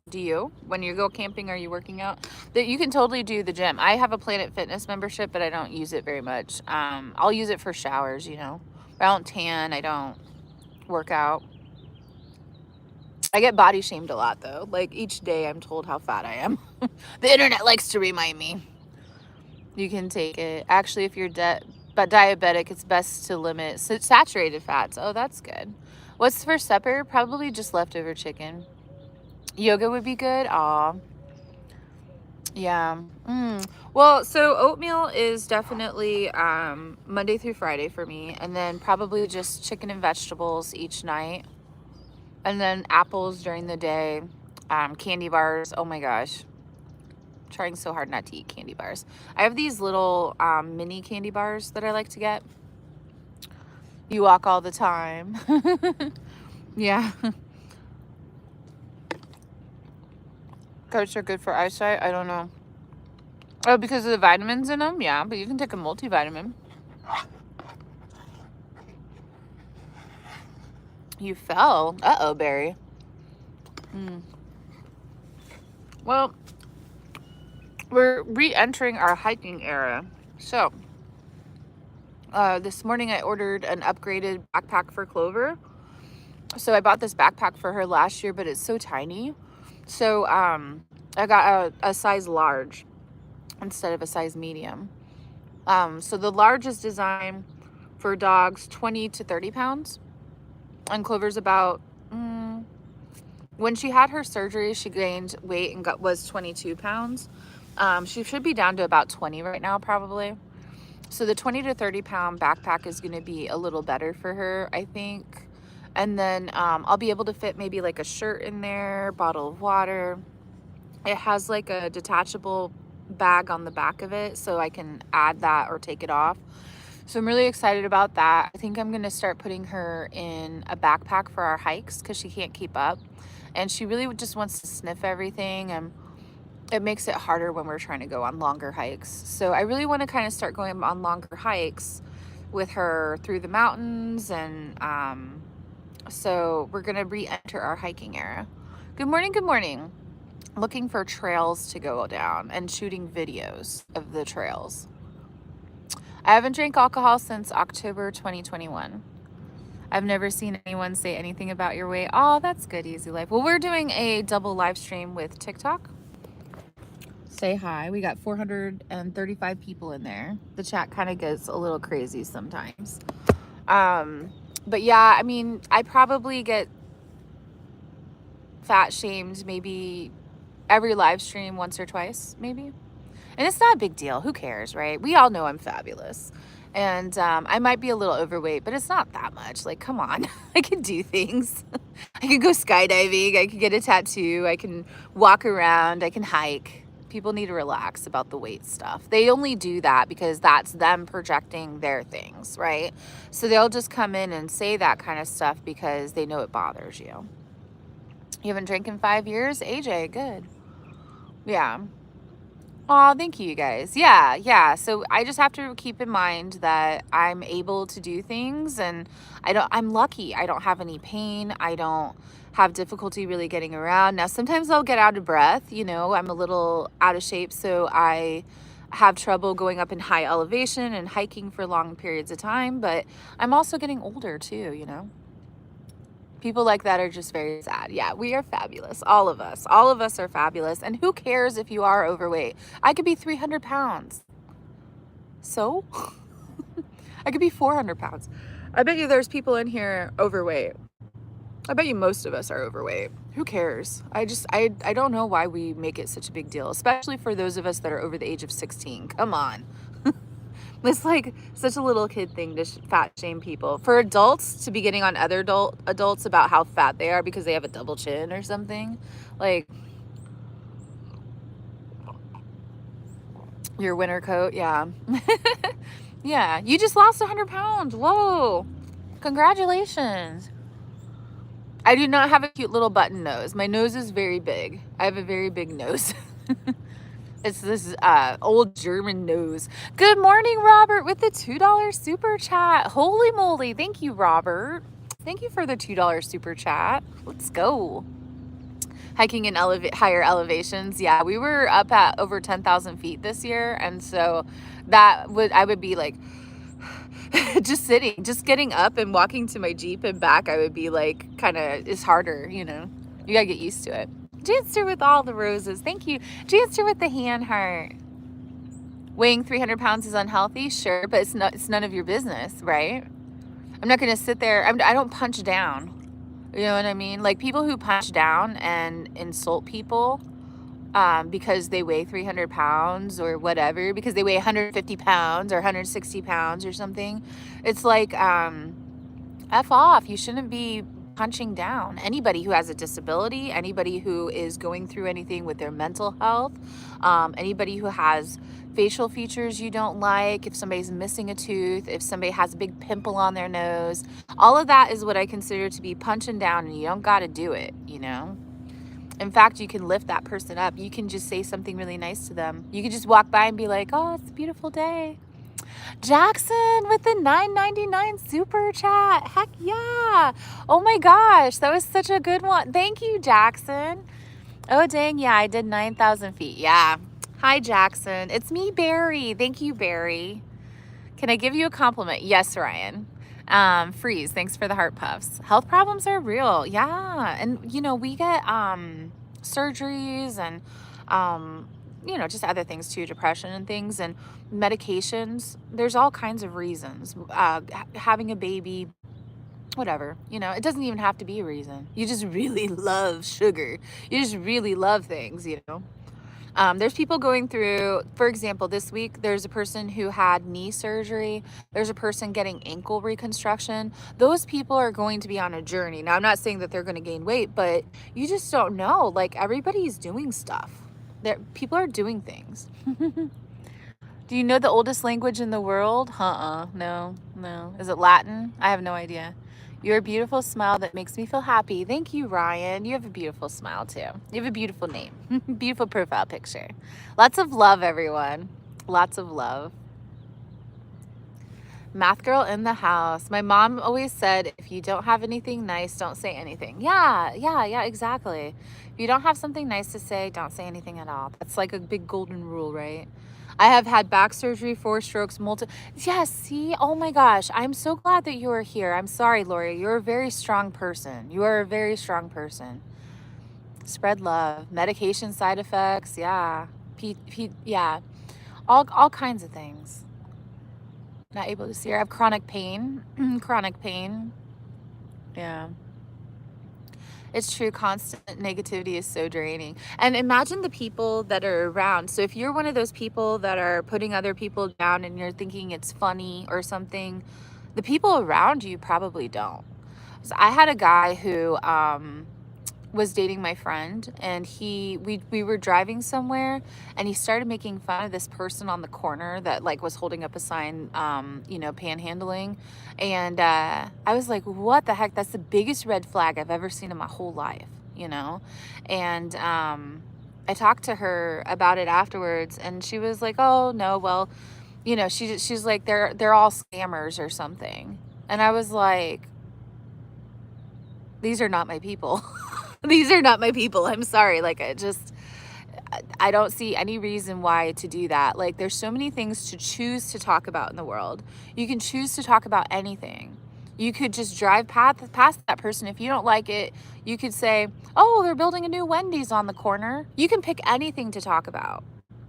Do you? When you go camping, are you working out? That you can totally do the gym. I have a Planet Fitness membership, but I don't use it very much. I'll use it for showers, you know. I don't tan. I don't work out. I get body shamed a lot though. Like each day I'm told how fat I am. The internet likes to remind me. You can take it. Actually, if you're diabetic, it's best to limit saturated fats. Oh, that's good. What's for supper? Probably just leftover chicken. Yoga would be good. Aw. Yeah. Well, so oatmeal is definitely Monday through Friday for me. And then probably just chicken and vegetables each night. And then apples during the day. Candy bars. Oh my gosh. I'm trying so hard not to eat candy bars. I have these little mini candy bars that I like to get. You walk all the time. Yeah. Goats are good for eyesight. I don't know. Oh, because of the vitamins in them? Yeah, but you can take a multivitamin. You fell. Uh-oh, Barry. Well, we're re-entering our hiking era. So, this morning I ordered an upgraded backpack for Clover. So I bought this backpack for her last year, but it's so tiny. So I got a size large instead of a size medium. So the large is designed for dogs 20 to 30 pounds. And Clover's about, when she had her surgery, she gained weight and was 22 pounds. She should be down to about 20 right now, probably. So the 20 to 30 pound backpack is going to be a little better for her, I think. And then I'll be able to fit maybe like a shirt in there, bottle of water. It has like a detachable bag on the back of it, so I can add that or take it off. So I'm really excited about that. I think I'm going to start putting her in a backpack for our hikes because she can't keep up. And she really just wants to sniff everything, and it makes it harder when we're trying to go on longer hikes. So I really want to kind of start going on longer hikes with her through the mountains. And so we're going to re-enter our hiking era. Good morning. Good morning. Looking for trails to go down and shooting videos of the trails. I haven't drank alcohol since October 2021. I've never seen anyone say anything about your weight. Oh, that's good, Easy Life. Well, we're doing a double live stream with TikTok. Say hi. We got 435 people in there. The chat kind of gets a little crazy sometimes. But yeah, I mean, I probably get fat shamed maybe every live stream once or twice, maybe. And it's not a big deal. Who cares, right? We all know I'm fabulous. And I might be a little overweight, but it's not that much. Like, come on. I can do things. I can go skydiving. I can get a tattoo. I can walk around. I can hike. People need to relax about the weight stuff. They only do that because that's them projecting their things, right? So they'll just come in and say that kind of stuff because they know it bothers you. You haven't drank in 5 years? AJ, good. Yeah. Oh, thank you, you guys. Yeah. So I just have to keep in mind that I'm able to do things, and I'm lucky. I don't have any pain. I don't have difficulty really getting around. Now, sometimes I'll get out of breath, I'm a little out of shape, so I have trouble going up in high elevation and hiking for long periods of time, but I'm also getting older too. People like that are just very sad. Yeah, we are fabulous. All of us are fabulous. And who cares if you are overweight? I could be 300 pounds. So I could be 400 pounds. I bet you there's people in here overweight. I bet you most of us are overweight. Who cares? I don't know why we make it such a big deal, especially for those of us that are over the age of 16. Come on. It's like such a little kid thing to fat shame people. For adults to be getting on other adults about how fat they are because they have a double chin or something. Like, your winter coat, yeah. Yeah, you just lost 100 pounds. Whoa. Congratulations. I do not have a cute little button nose. My nose is very big. I have a very big nose. It's this old German nose. Good morning, Robert, with the $2 super chat. Holy moly. Thank you, Robert. Thank you for the $2 super chat. Let's go. Hiking in higher elevations. Yeah, we were up at over 10,000 feet this year. And so I would be like, just getting up and walking to my Jeep and back, I would be like, it's harder, You gotta get used to it. Janster with all the roses. Thank you. Janster with the hand heart. Weighing 300 pounds is unhealthy? Sure, but it's none of your business, right? I'm not going to sit there. I don't punch down. You know what I mean? Like, people who punch down and insult people because they weigh 300 pounds or whatever, because they weigh 150 pounds or 160 pounds or something. It's like, F off. You shouldn't be punching down. Anybody who has a disability, anybody who is going through anything with their mental health, anybody who has facial features you don't like, if somebody's missing a tooth, if somebody has a big pimple on their nose, all of that is what I consider to be punching down, and you don't got to do it, you know? In fact, you can lift that person up. You can just say something really nice to them. You can just walk by and be like, oh, it's a beautiful day. Jackson with the $9.99 super chat. Heck yeah. Oh my gosh, that was such a good one. Thank you, Jackson. Oh, dang. Yeah, I did 9,000 feet. Yeah. Hi, Jackson. It's me, Barry. Thank you, Barry. Can I give you a compliment? Yes, Ryan. Freeze. Thanks for the heart puffs. Health problems are real. Yeah. And, you know, we get surgeries and, you know, just other things too, depression and things and medications. There's all kinds of reasons. Having a baby, whatever, you know, it doesn't even have to be a reason. You just really love sugar. You just really love things, you know. There's people going through, for example, this week, there's a person who had knee surgery. There's a person getting ankle reconstruction. Those people are going to be on a journey. Now, I'm not saying that they're going to gain weight, but you just don't know. Like, everybody's doing stuff. People are doing things. Do you know the oldest language in the world? No. Is it Latin? I have no idea. Your beautiful smile that makes me feel happy. Thank you, Ryan. You have a beautiful smile too. You have a beautiful name. Beautiful profile picture. Lots of love, everyone. Lots of love. Math girl in the house. My mom always said, if you don't have anything nice, don't say anything. Yeah, exactly. If you don't have something nice to say, don't say anything at all. That's like a big golden rule, right? I have had back surgery, 4 strokes, Yes, see? Oh my gosh. I'm so glad that you are here. I'm sorry, Lori. You're a very strong person. You are a very strong person. Spread love. Medication side effects. Yeah. Yeah. All kinds of things. Not able to see her. I have chronic pain. Chronic pain. Yeah. It's true. Constant negativity is so draining. And imagine the people that are around. So if you're one of those people that are putting other people down and you're thinking it's funny or something, the people around you probably don't. So I had a guy who was dating my friend, and we were driving somewhere, and he started making fun of this person on the corner that like was holding up a sign, you know, panhandling. And I was like, what the heck? That's the biggest red flag I've ever seen in my whole life, you know. And I talked to her about it afterwards, and she was like, oh no, well, you know, she's like, they're all scammers or something. And I was like, these are not my people. These are not my people. I'm sorry. Like, I don't see any reason why to do that. Like, there's so many things to choose to talk about in the world. You can choose to talk about anything. You could just drive past that person. If you don't like it, you could say, oh, they're building a new Wendy's on the corner. You can pick anything to talk about.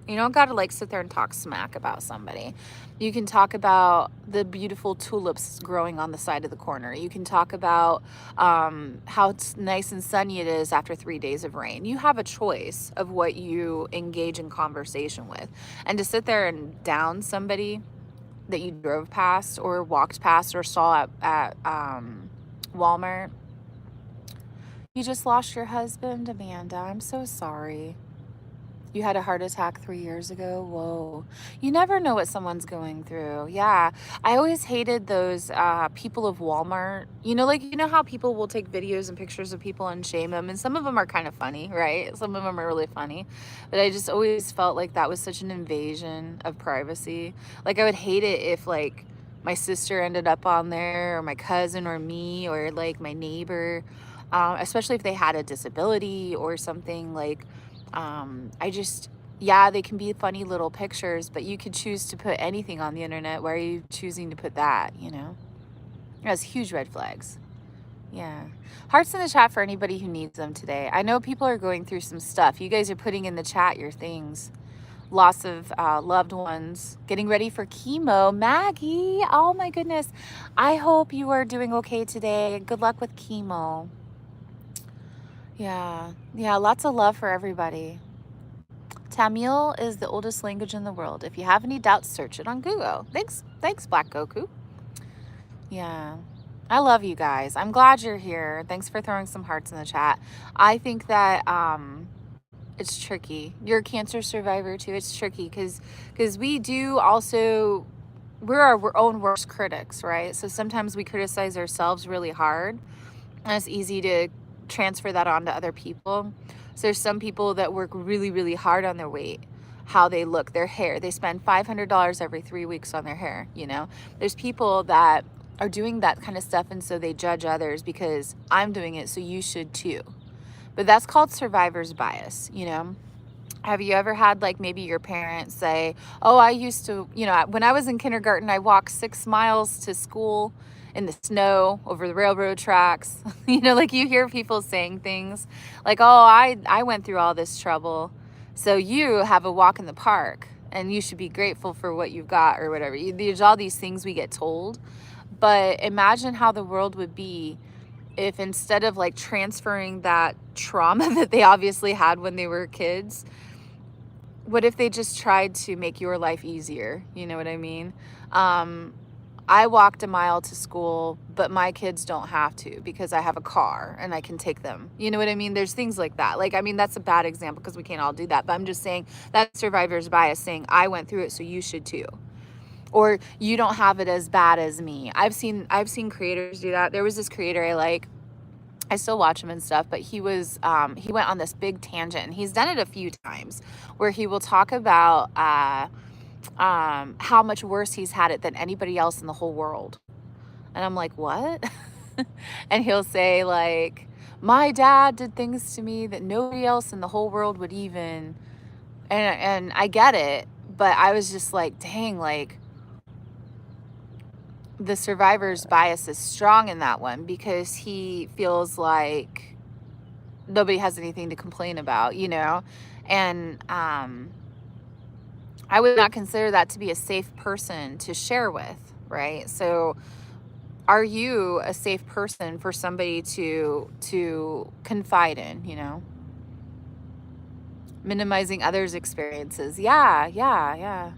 You don't got to like sit there and talk smack about somebody. You can talk about the beautiful tulips growing on the side of the corner. You can talk about how it's nice and sunny it is after 3 days of rain. You have a choice of what you engage in conversation with. And to sit there and down somebody that you drove past or walked past or saw at Walmart, you just lost your husband, Amanda. I'm so sorry. You had a heart attack 3 years ago. Whoa. You never know what someone's going through. Yeah. I always hated those people of Walmart. You know, like, you know how people will take videos and pictures of people and shame them? And some of them are kind of funny, right? Some of them are really funny. But I just always felt like that was such an invasion of privacy. Like, I would hate it if, like, my sister ended up on there, or my cousin, or me, or, like, my neighbor, especially if they had a disability or something. Like, yeah, they can be funny little pictures, but you could choose to put anything on the internet. Why are you choosing to put that, you know? That's huge red flags. Yeah. Hearts in the chat for anybody who needs them today. I know people are going through some stuff. You guys are putting in the chat your things. Loss of loved ones, getting ready for chemo. Maggie, oh my goodness. I hope you are doing okay today. Good luck with chemo. Yeah, lots of love for everybody. Tamil is the oldest language in the world. If you have any doubts, search it on Google. Thanks, Black Goku. Yeah. I love you guys. I'm glad you're here. Thanks for throwing some hearts in the chat. I think that it's tricky. You're a cancer survivor too. It's tricky because we do also, we're our own worst critics, right? So sometimes we criticize ourselves really hard, and it's easy to transfer that onto other people. So there's some people that work really, really hard on their weight, how they look, their hair. They spend $500 every 3 weeks on their hair, you know? There's people that are doing that kind of stuff, and so they judge others because I'm doing it, so you should too. But that's called survivor's bias, you know? Have you ever had like maybe your parents say, oh, I used to, you know, when I was in kindergarten, I walked 6 miles to school in the snow over the railroad tracks. You know, like you hear people saying things like, oh, I went through all this trouble. So you have a walk in the park and you should be grateful for what you've got or whatever. There's all these things we get told. But imagine how the world would be if instead of like transferring that trauma that they obviously had when they were kids, what if they just tried to make your life easier? You know what I mean? I walked a mile to school, but my kids don't have to because I have a car and I can take them. You know what I mean? There's things like that. Like, I mean, that's a bad example because we can't all do that. But I'm just saying that's survivor's bias, saying I went through it, so you should too. Or you don't have it as bad as me. I've seen creators do that. There was this creator I still watch him and stuff, but he went on this big tangent, and he's done it a few times where he will talk about how much worse he's had it than anybody else in the whole world. And I'm like, what? And he'll say like, my dad did things to me that nobody else in the whole world would even, and I get it, but I was just like, dang, like the survivor's bias is strong in that one because he feels like nobody has anything to complain about, you know? And I would not consider that to be a safe person to share with, right? So are you a safe person for somebody to confide in, you know? Minimizing others' experiences. Yeah. Do I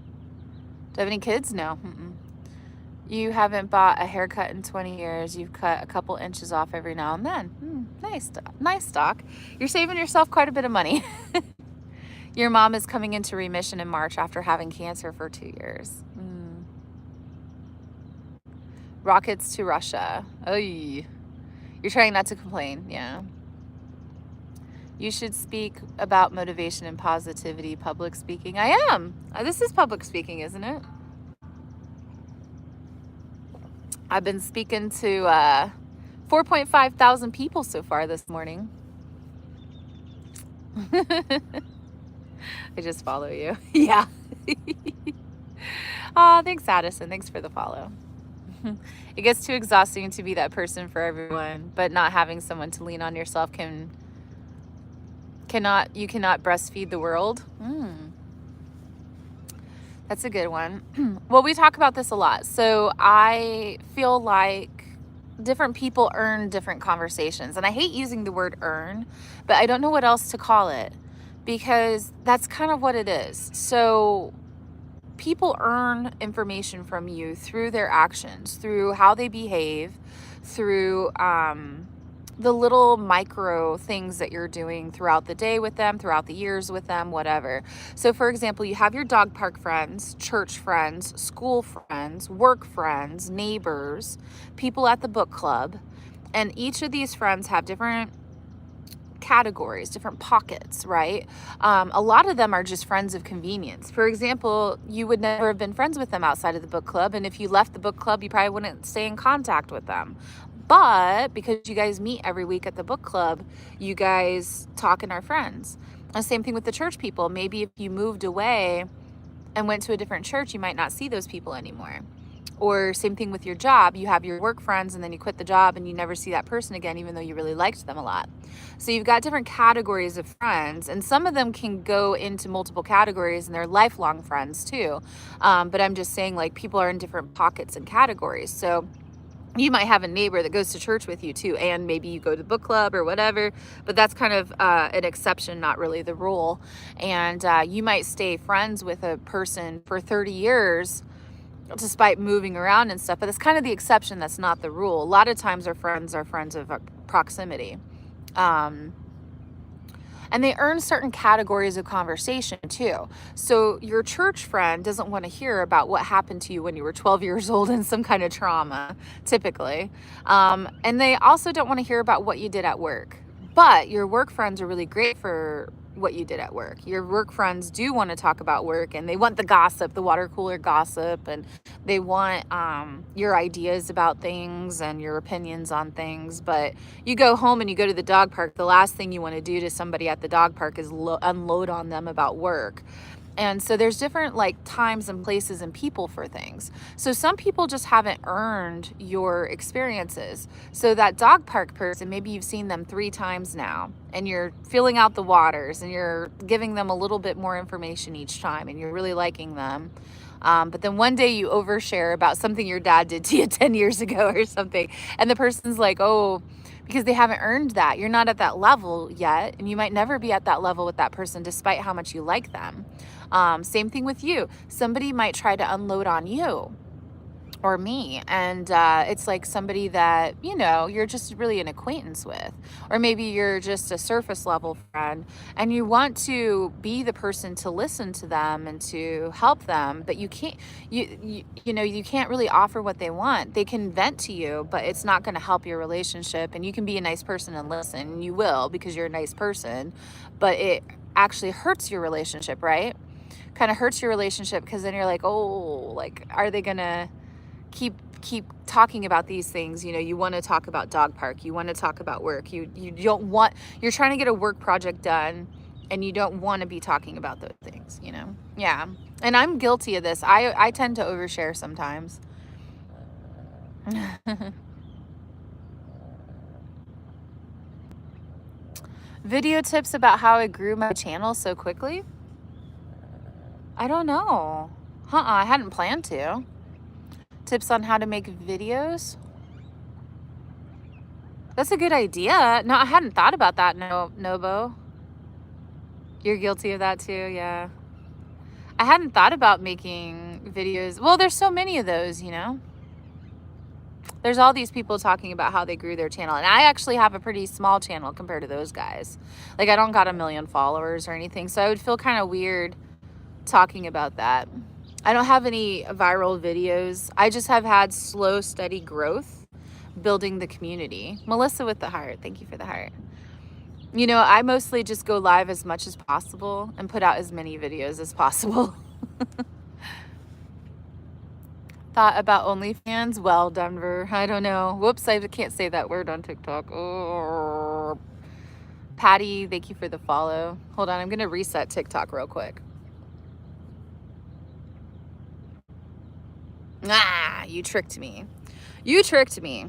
have any kids? No. Mm-mm. You haven't bought a haircut in 20 years. You've cut a couple inches off every now and then. Nice stock. You're saving yourself quite a bit of money. Your mom is coming into remission in March after having cancer for 2 years. Rockets to Russia. Oy. You're trying not to complain. Yeah. You should speak about motivation and positivity, public speaking. I am. This is public speaking, isn't it? I've been speaking to 4.5 thousand people so far this morning. I just follow you. Yeah. Oh, thanks, Addison. Thanks for the follow. It gets too exhausting to be that person for everyone, but not having someone to lean on yourself you cannot breastfeed the world. That's a good one. Well, we talk about this a lot. So I feel like different people earn different conversations. And I hate using the word earn, but I don't know what else to call it because that's kind of what it is. So people earn information from you through their actions, through how they behave, through the little micro things that you're doing throughout the day with them, throughout the years with them, whatever. So for example, you have your dog park friends, church friends, school friends, work friends, neighbors, people at the book club. And each of these friends have different categories, different pockets, right? A lot of them are just friends of convenience. For example, you would never have been friends with them outside of the book club. And if you left the book club, you probably wouldn't stay in contact with them. But because you guys meet every week at the book club, you guys talk and are friends. And same thing with the church people. Maybe if you moved away and went to a different church, you might not see those people anymore. Or same thing with your job. You have your work friends and then you quit the job and you never see that person again, even though you really liked them a lot. So you've got different categories of friends, and some of them can go into multiple categories and they're lifelong friends too. But I'm just saying, like, people are in different pockets and categories. So you might have a neighbor that goes to church with you too, and maybe you go to book club or whatever, but that's kind of an exception, not really the rule. And you might stay friends with a person for 30 years despite moving around and stuff, but that's kind of the exception. That's not the rule. A lot of times our friends are friends of proximity. And they earn certain categories of conversation too. So your church friend doesn't want to hear about what happened to you when you were 12 years old and some kind of trauma, typically. And they also don't want to hear about what you did at work. But your work friends are really great for what you did at work. Your work friends do want to talk about work, and they want the gossip, the water cooler gossip, and they want your ideas about things and your opinions on things. But you go home and you go to the dog park, the last thing you want to do to somebody at the dog park is unload on them about work. And so there's different like times and places and people for things. So some people just haven't earned your experiences. So that dog park person, maybe you've seen them 3 times now, and you're filling out the waters and you're giving them a little bit more information each time, and you're really liking them. But then one day you overshare about something your dad did to you 10 years ago or something. And the person's like, oh, because they haven't earned that. You're not at that level yet. And you might never be at that level with that person, despite how much you like them. Same thing with you. Somebody might try to unload on you or me, and it's like somebody that, you know, you're just really an acquaintance with, or maybe you're just a surface level friend, and you want to be the person to listen to them and to help them, but you can't, you know, you can't really offer what they want. They can vent to you, but it's not going to help your relationship. And you can be a nice person and listen, and you will, because you're a nice person, but it actually hurts your relationship, right? Kind of hurts your relationship, because then you're like, oh, like, are they gonna keep talking about these things? You know, you want to talk about dog park, you want to talk about work, you don't want, you're trying to get a work project done, and you don't want to be talking about those things, you know? Yeah. And I'm guilty of this. I tend to overshare sometimes. Video tips about how I grew my channel so quickly? I don't know. I hadn't planned to. Tips on how to make videos? That's a good idea. No, I hadn't thought about that, Nobo. You're guilty of that too, yeah. I hadn't thought about making videos. Well, there's so many of those, you know? There's all these people talking about how they grew their channel. And I actually have a pretty small channel compared to those guys. Like, I don't got 1 million followers or anything. So I would feel kind of weird talking about that. I don't have any viral videos. I just have had slow, steady growth building the community. Melissa with the heart. Thank you for the heart. You know, I mostly just go live as much as possible and put out as many videos as possible. Thought about OnlyFans? Well, Denver, I don't know. Whoops, I can't say that word on TikTok. Oh. Patty, thank you for the follow. Hold on, I'm going to reset TikTok real quick. Ah, you tricked me. You tricked me.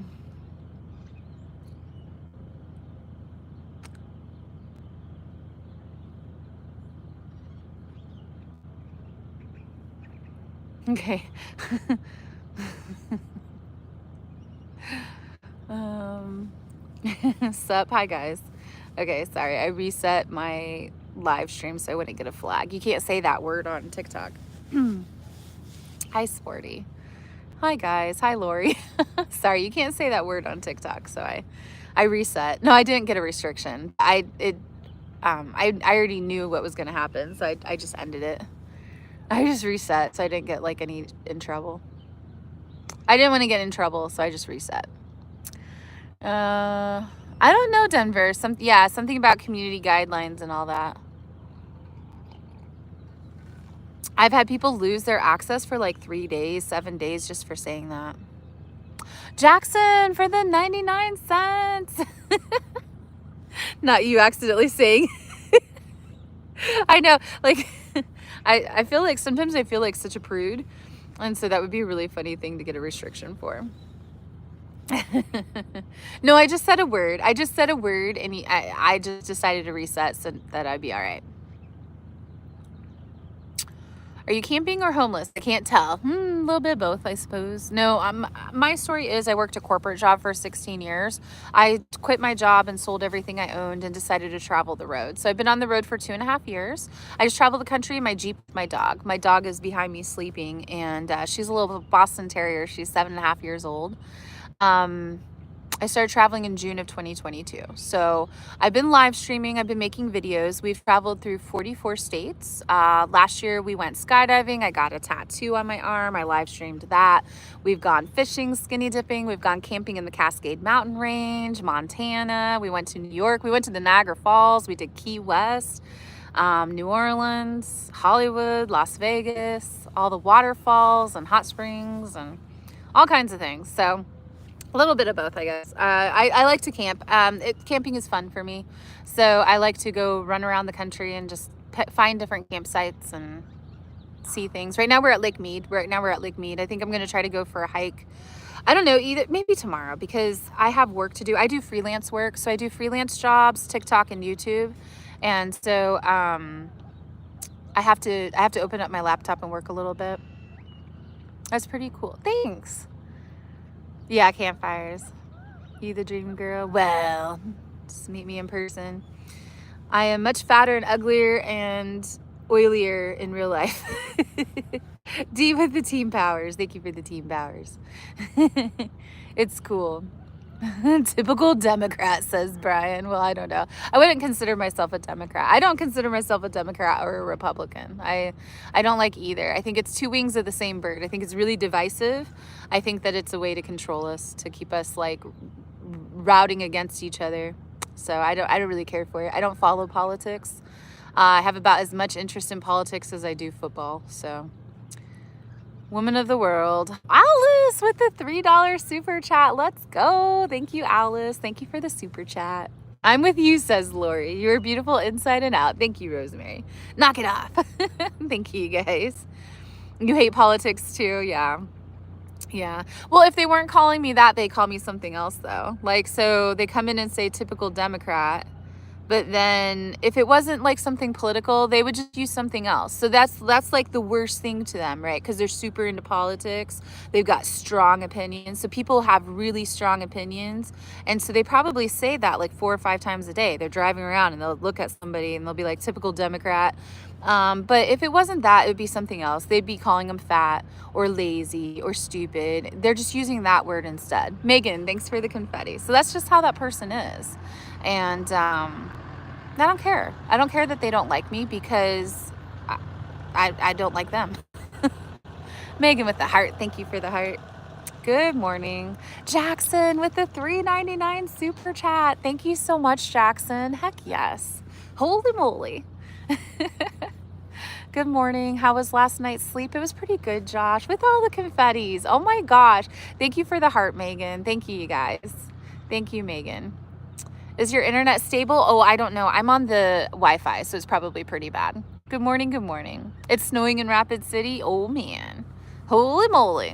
Okay. Sup? Hi, guys. Okay, sorry. I reset my live stream so I wouldn't get a flag. You can't say that word on TikTok. Hi, Sporty. Hi, guys. Hi, Lori. Sorry, you can't say that word on TikTok, so I reset. No, I didn't get a restriction. I already knew what was going to happen, so I just ended it. I just reset, so I didn't get like any in trouble. I didn't want to get in trouble, so I just reset. I don't know, Denver. Something about community guidelines and all that. I've had people lose their access for like 3 days, 7 days just for saying that. Jackson for the 99 cents. Not you accidentally saying. I know, like, I feel like sometimes I feel like such a prude. And so that would be a really funny thing to get a restriction for. No, I just said a word. I just said a word, and I just decided to reset so that I'd be all right. Are you camping or homeless? I can't tell. A little bit of both, I suppose. No, my story is I worked a corporate job for 16 years. I quit my job and sold everything I owned and decided to travel the road. So I've been on the road for 2.5 years. I just travel the country in my Jeep with my dog. My dog is behind me sleeping, and she's a little Boston Terrier. She's 7.5 years old. I started traveling in June of 2022. So I've been live streaming. I've been making videos. We've traveled through 44 states. Last year we went skydiving. I got a tattoo on my arm. I live streamed that. We've gone fishing, skinny dipping. We've gone camping in the Cascade Mountain Range, Montana. We went to New York. We went to the Niagara Falls. We did Key West, New Orleans, Hollywood, Las Vegas, all the waterfalls and hot springs and all kinds of things. So a little bit of both, I guess. I like to camp. Camping is fun for me. So I like to go run around the country and just find different campsites and see things. Right now we're at Lake Mead. I think I'm going to try to go for a hike. I don't know, either maybe tomorrow, because I have work to do. I do freelance work. So I do freelance jobs, TikTok and YouTube. And so I have to open up my laptop and work a little bit. That's pretty cool. Thanks. Yeah, campfires. You the dream girl? Well, just meet me in person. I am much fatter and uglier and oilier in real life. D with the team powers. Thank you for the team powers. It's cool. Typical Democrat, says Brian. Well, I don't know. I wouldn't consider myself a Democrat. I don't consider myself a Democrat or a Republican. I don't like either. I think it's two wings of the same bird. I think it's really divisive. I think that it's a way to control us, to keep us like routing against each other. So I don't really care for it. I don't follow politics. I have about as much interest in politics as I do football. So woman of the world. Alice with the $3 super chat. Let's go. Thank you, Alice. Thank you for the super chat. I'm with you, says Lori. You're beautiful inside and out. Thank you, Rosemary. Knock it off. Thank you, guys. You hate politics too? Yeah. Yeah. Well, if they weren't calling me that, they call me something else though. Like, so they come in and say typical Democrat. But then if it wasn't like something political, they would just use something else. So that's like the worst thing to them, right? Because they're super into politics. They've got strong opinions. So people have really strong opinions. And so they probably say that like 4 or 5 times a day. They're driving around and they'll look at somebody and they'll be like, typical Democrat. But if it wasn't that, it would be something else. They'd be calling them fat or lazy or stupid. They're just using that word instead. Megan, thanks for the confetti. So that's just how that person is. And I don't care. I don't care that they don't like me, because I don't like them. Megan with the heart. Thank you for the heart. Good morning. Jackson with the $3.99 super chat. Thank you so much, Jackson. Heck yes. Holy moly. Good morning. How was last night's sleep? It was pretty good, Josh, with all the confettis. Oh my gosh. Thank you for the heart, Megan. Thank you, you guys. Thank you, Megan. Is your internet stable? Oh, I don't know. I'm on the Wi-Fi, so it's probably pretty bad. Good morning, good morning. It's snowing in Rapid City? Oh, man. Holy moly.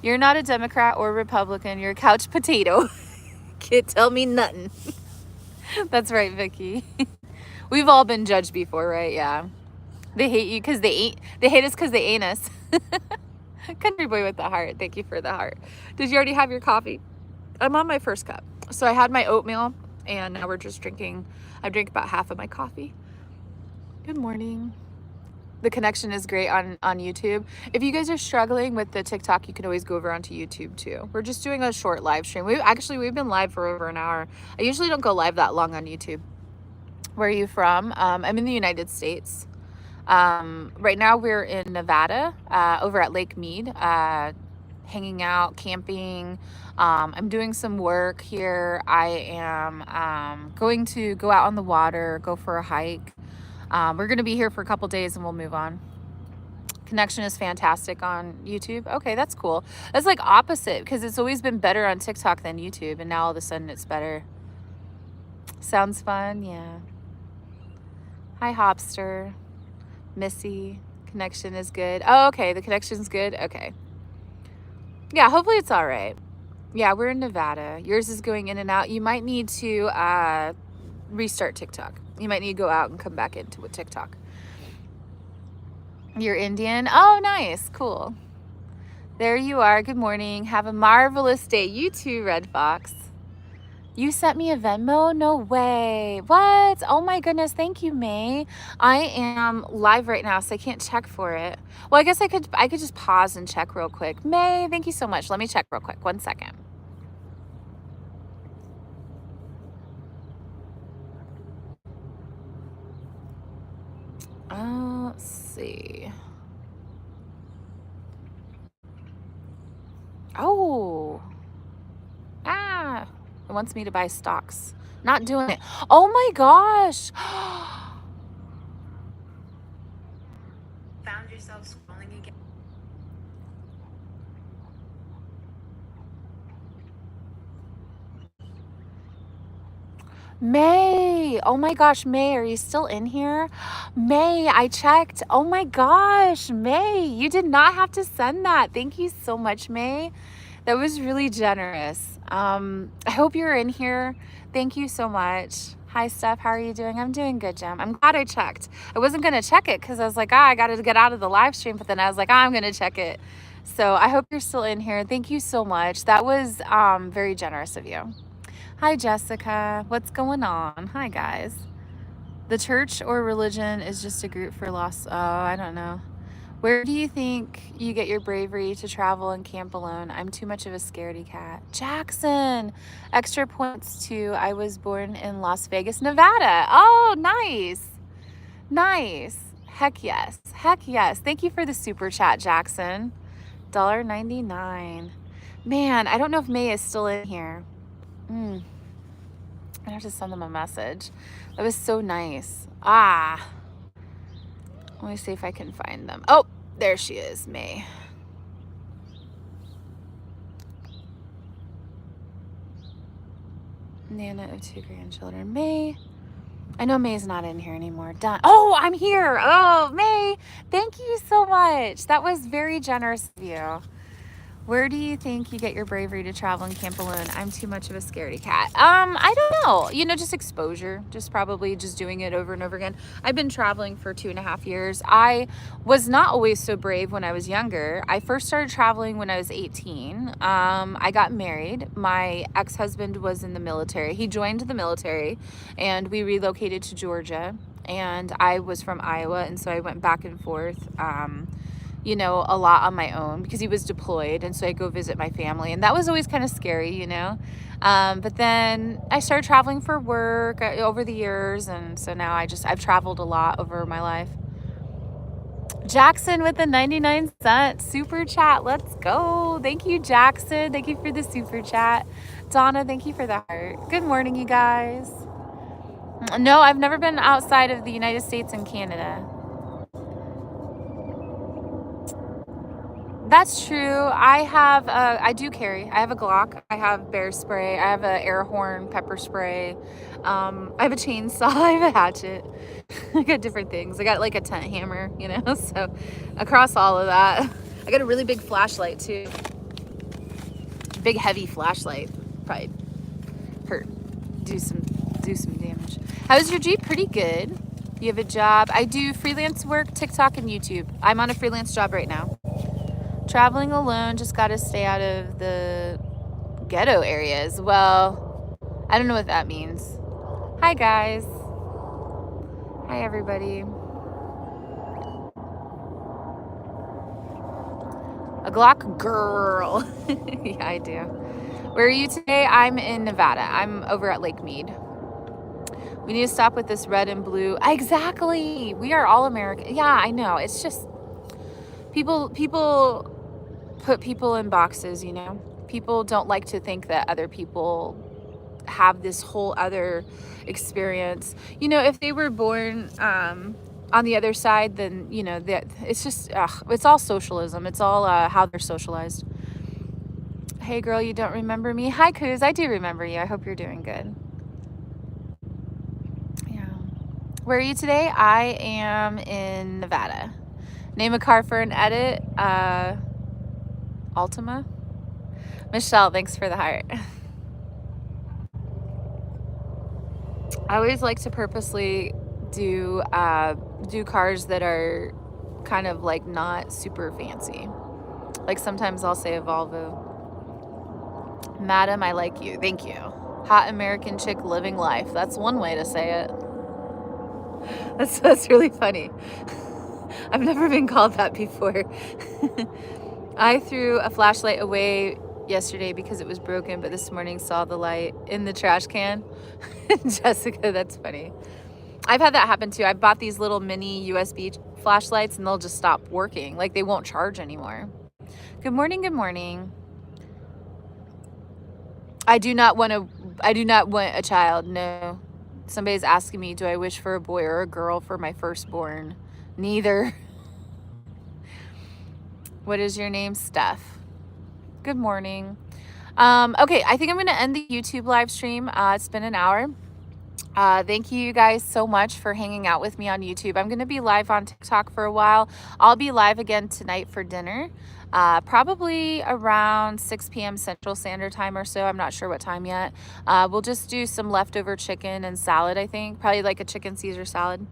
You're not a Democrat or Republican. You're a couch potato. Can't tell me nothing. That's right, Vicky. We've all been judged before, right? Yeah. They hate you because they hate us because they ain't us. Country boy with the heart. Thank you for the heart. Did you already have your coffee? I'm on my first cup. So I had my oatmeal, and now we're just drinking. I drank about half of my coffee. Good morning. The connection is great on YouTube. If you guys are struggling with the TikTok, you can always go over onto YouTube too. We're just doing a short live stream. We've been live for over an hour. I usually don't go live that long on YouTube. Where are you from? I'm in the United States. Right now we're in Nevada, over at Lake Mead, hanging out, camping. I'm doing some work here. I am going to go out on the water, go for a hike. We're going to be here for a couple days and we'll move on. Connection is fantastic on YouTube. Okay, that's cool. That's like opposite, because it's always been better on TikTok than YouTube, and now all of a sudden it's better. Sounds fun. Yeah. Hi, Hopster. Missy. Connection is good. Oh, okay. The connection's good. Okay. Yeah, hopefully it's all right. Yeah, we're in Nevada. Yours is going in and out. You might need to restart TikTok. You might need to go out and come back into TikTok. You're Indian? Oh, nice. Cool. There you are. Good morning. Have a marvelous day. You too, Red Fox. You sent me a Venmo? No way. What? Oh my goodness. Thank you, May. I am live right now, so I can't check for it. Well, I guess I could just pause and check real quick. May, thank you so much. Let me check real quick. 1 second. Let's see. Oh. Ah. It wants me to buy stocks. Not doing it. Oh my gosh. Found yourself scrolling again. May, oh my gosh, May, are you still in here? May, I checked. Oh my gosh, May, you did not have to send that. Thank you so much, May. That was really generous. I hope you're in here. Thank you so much. Hi, Steph. How are you doing? I'm doing good, Jim. I'm glad I checked. I wasn't going to check it because I was like, I got to get out of the live stream. But then I was like, I'm going to check it. So I hope you're still in here. Thank you so much. That was very generous of you. Hi, Jessica. What's going on? Hi, guys. The church or religion is just a group for lost. Oh, I don't know. Where do you think you get your bravery to travel and camp alone? I'm too much of a scaredy cat. Jackson. Extra points to I was born in Las Vegas, Nevada. Oh, nice. Nice. Heck yes. Heck yes. Thank you for the super chat, Jackson. $1.99. Man, I don't know if May is still in here. I have to send them a message. That was so nice. Let me see if I can find them. Oh, there she is, May. Nana of 2 grandchildren. May. I know May's not in here anymore. Done. Oh, I'm here. Oh, May. Thank you so much. That was very generous of you. Where do you think you get your bravery to travel and camp alone? I'm too much of a scaredy cat. I don't know. Just exposure. Just probably just doing it over and over again. I've been traveling for 2.5 years. I was not always so brave when I was younger. I first started traveling when I was 18. I got married. My ex-husband was in the military. He joined the military and we relocated to Georgia. And I was from Iowa, and so I went back and forth. A lot on my own because he was deployed. And so I go visit my family. And that was always kind of scary. But then I started traveling for work over the years. And so now I've traveled a lot over my life. Jackson with the 99-cent super chat. Let's go. Thank you, Jackson. Thank you for the super chat. Donna, thank you for the heart. Good morning, you guys. No, I've never been outside of the United States and Canada. That's true. I do carry. I have a Glock. I have bear spray. I have an air horn, pepper spray. I have a chainsaw. I have a hatchet. I got different things. I got like a tent hammer, so across all of that. I got a really big flashlight too. Big heavy flashlight. Probably hurt. Do some damage. How's your Jeep? Pretty good. You have a job. I do freelance work, TikTok and YouTube. I'm on a freelance job right now. Traveling alone, just got to stay out of the ghetto areas. Well, I don't know what that means. Hi, guys. Hi, everybody. A Glock girl. Yeah, I do. Where are you today? I'm in Nevada. I'm over at Lake Mead. We need to stop with this red and blue. Exactly. We are all American. Yeah, I know. It's just people put people in boxes, People don't like to think that other people have this whole other experience. If they were born on the other side, then, it's just, it's all socialism. It's all how they're socialized. Hey, girl, you don't remember me? Hi, Kuz. I do remember you. I hope you're doing good. Yeah. Where are you today? I am in Nevada. Name a car for an edit. Altima. Michelle, thanks for the heart. I always like to purposely do cars that are kind of like not super fancy. Like sometimes I'll say a Volvo. Madam, I like you. Thank you. Hot American chick living life. That's one way to say it. That's really funny. I've never been called that before. I threw a flashlight away yesterday because it was broken, but this morning saw the light in the trash can. Jessica, that's funny. I've had that happen too. I bought these little mini USB flashlights and they'll just stop working. Like they won't charge anymore. Good morning, good morning. I do not want a child, no. Somebody's asking me, do I wish for a boy or a girl for my firstborn? Neither. What is your name? Steph. Good morning. Okay, I think I'm going to end the YouTube live stream. It's been an hour. Thank you guys so much for hanging out with me on YouTube. I'm going to be live on TikTok for a while. I'll be live again tonight for dinner, probably around 6 p.m. Central Standard Time or so. I'm not sure what time yet. We'll just do some leftover chicken and salad, I think. Probably like a chicken Caesar salad.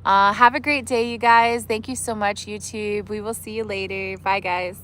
Have a great day, you guys. Thank you so much, YouTube. We will see you later. Bye, guys.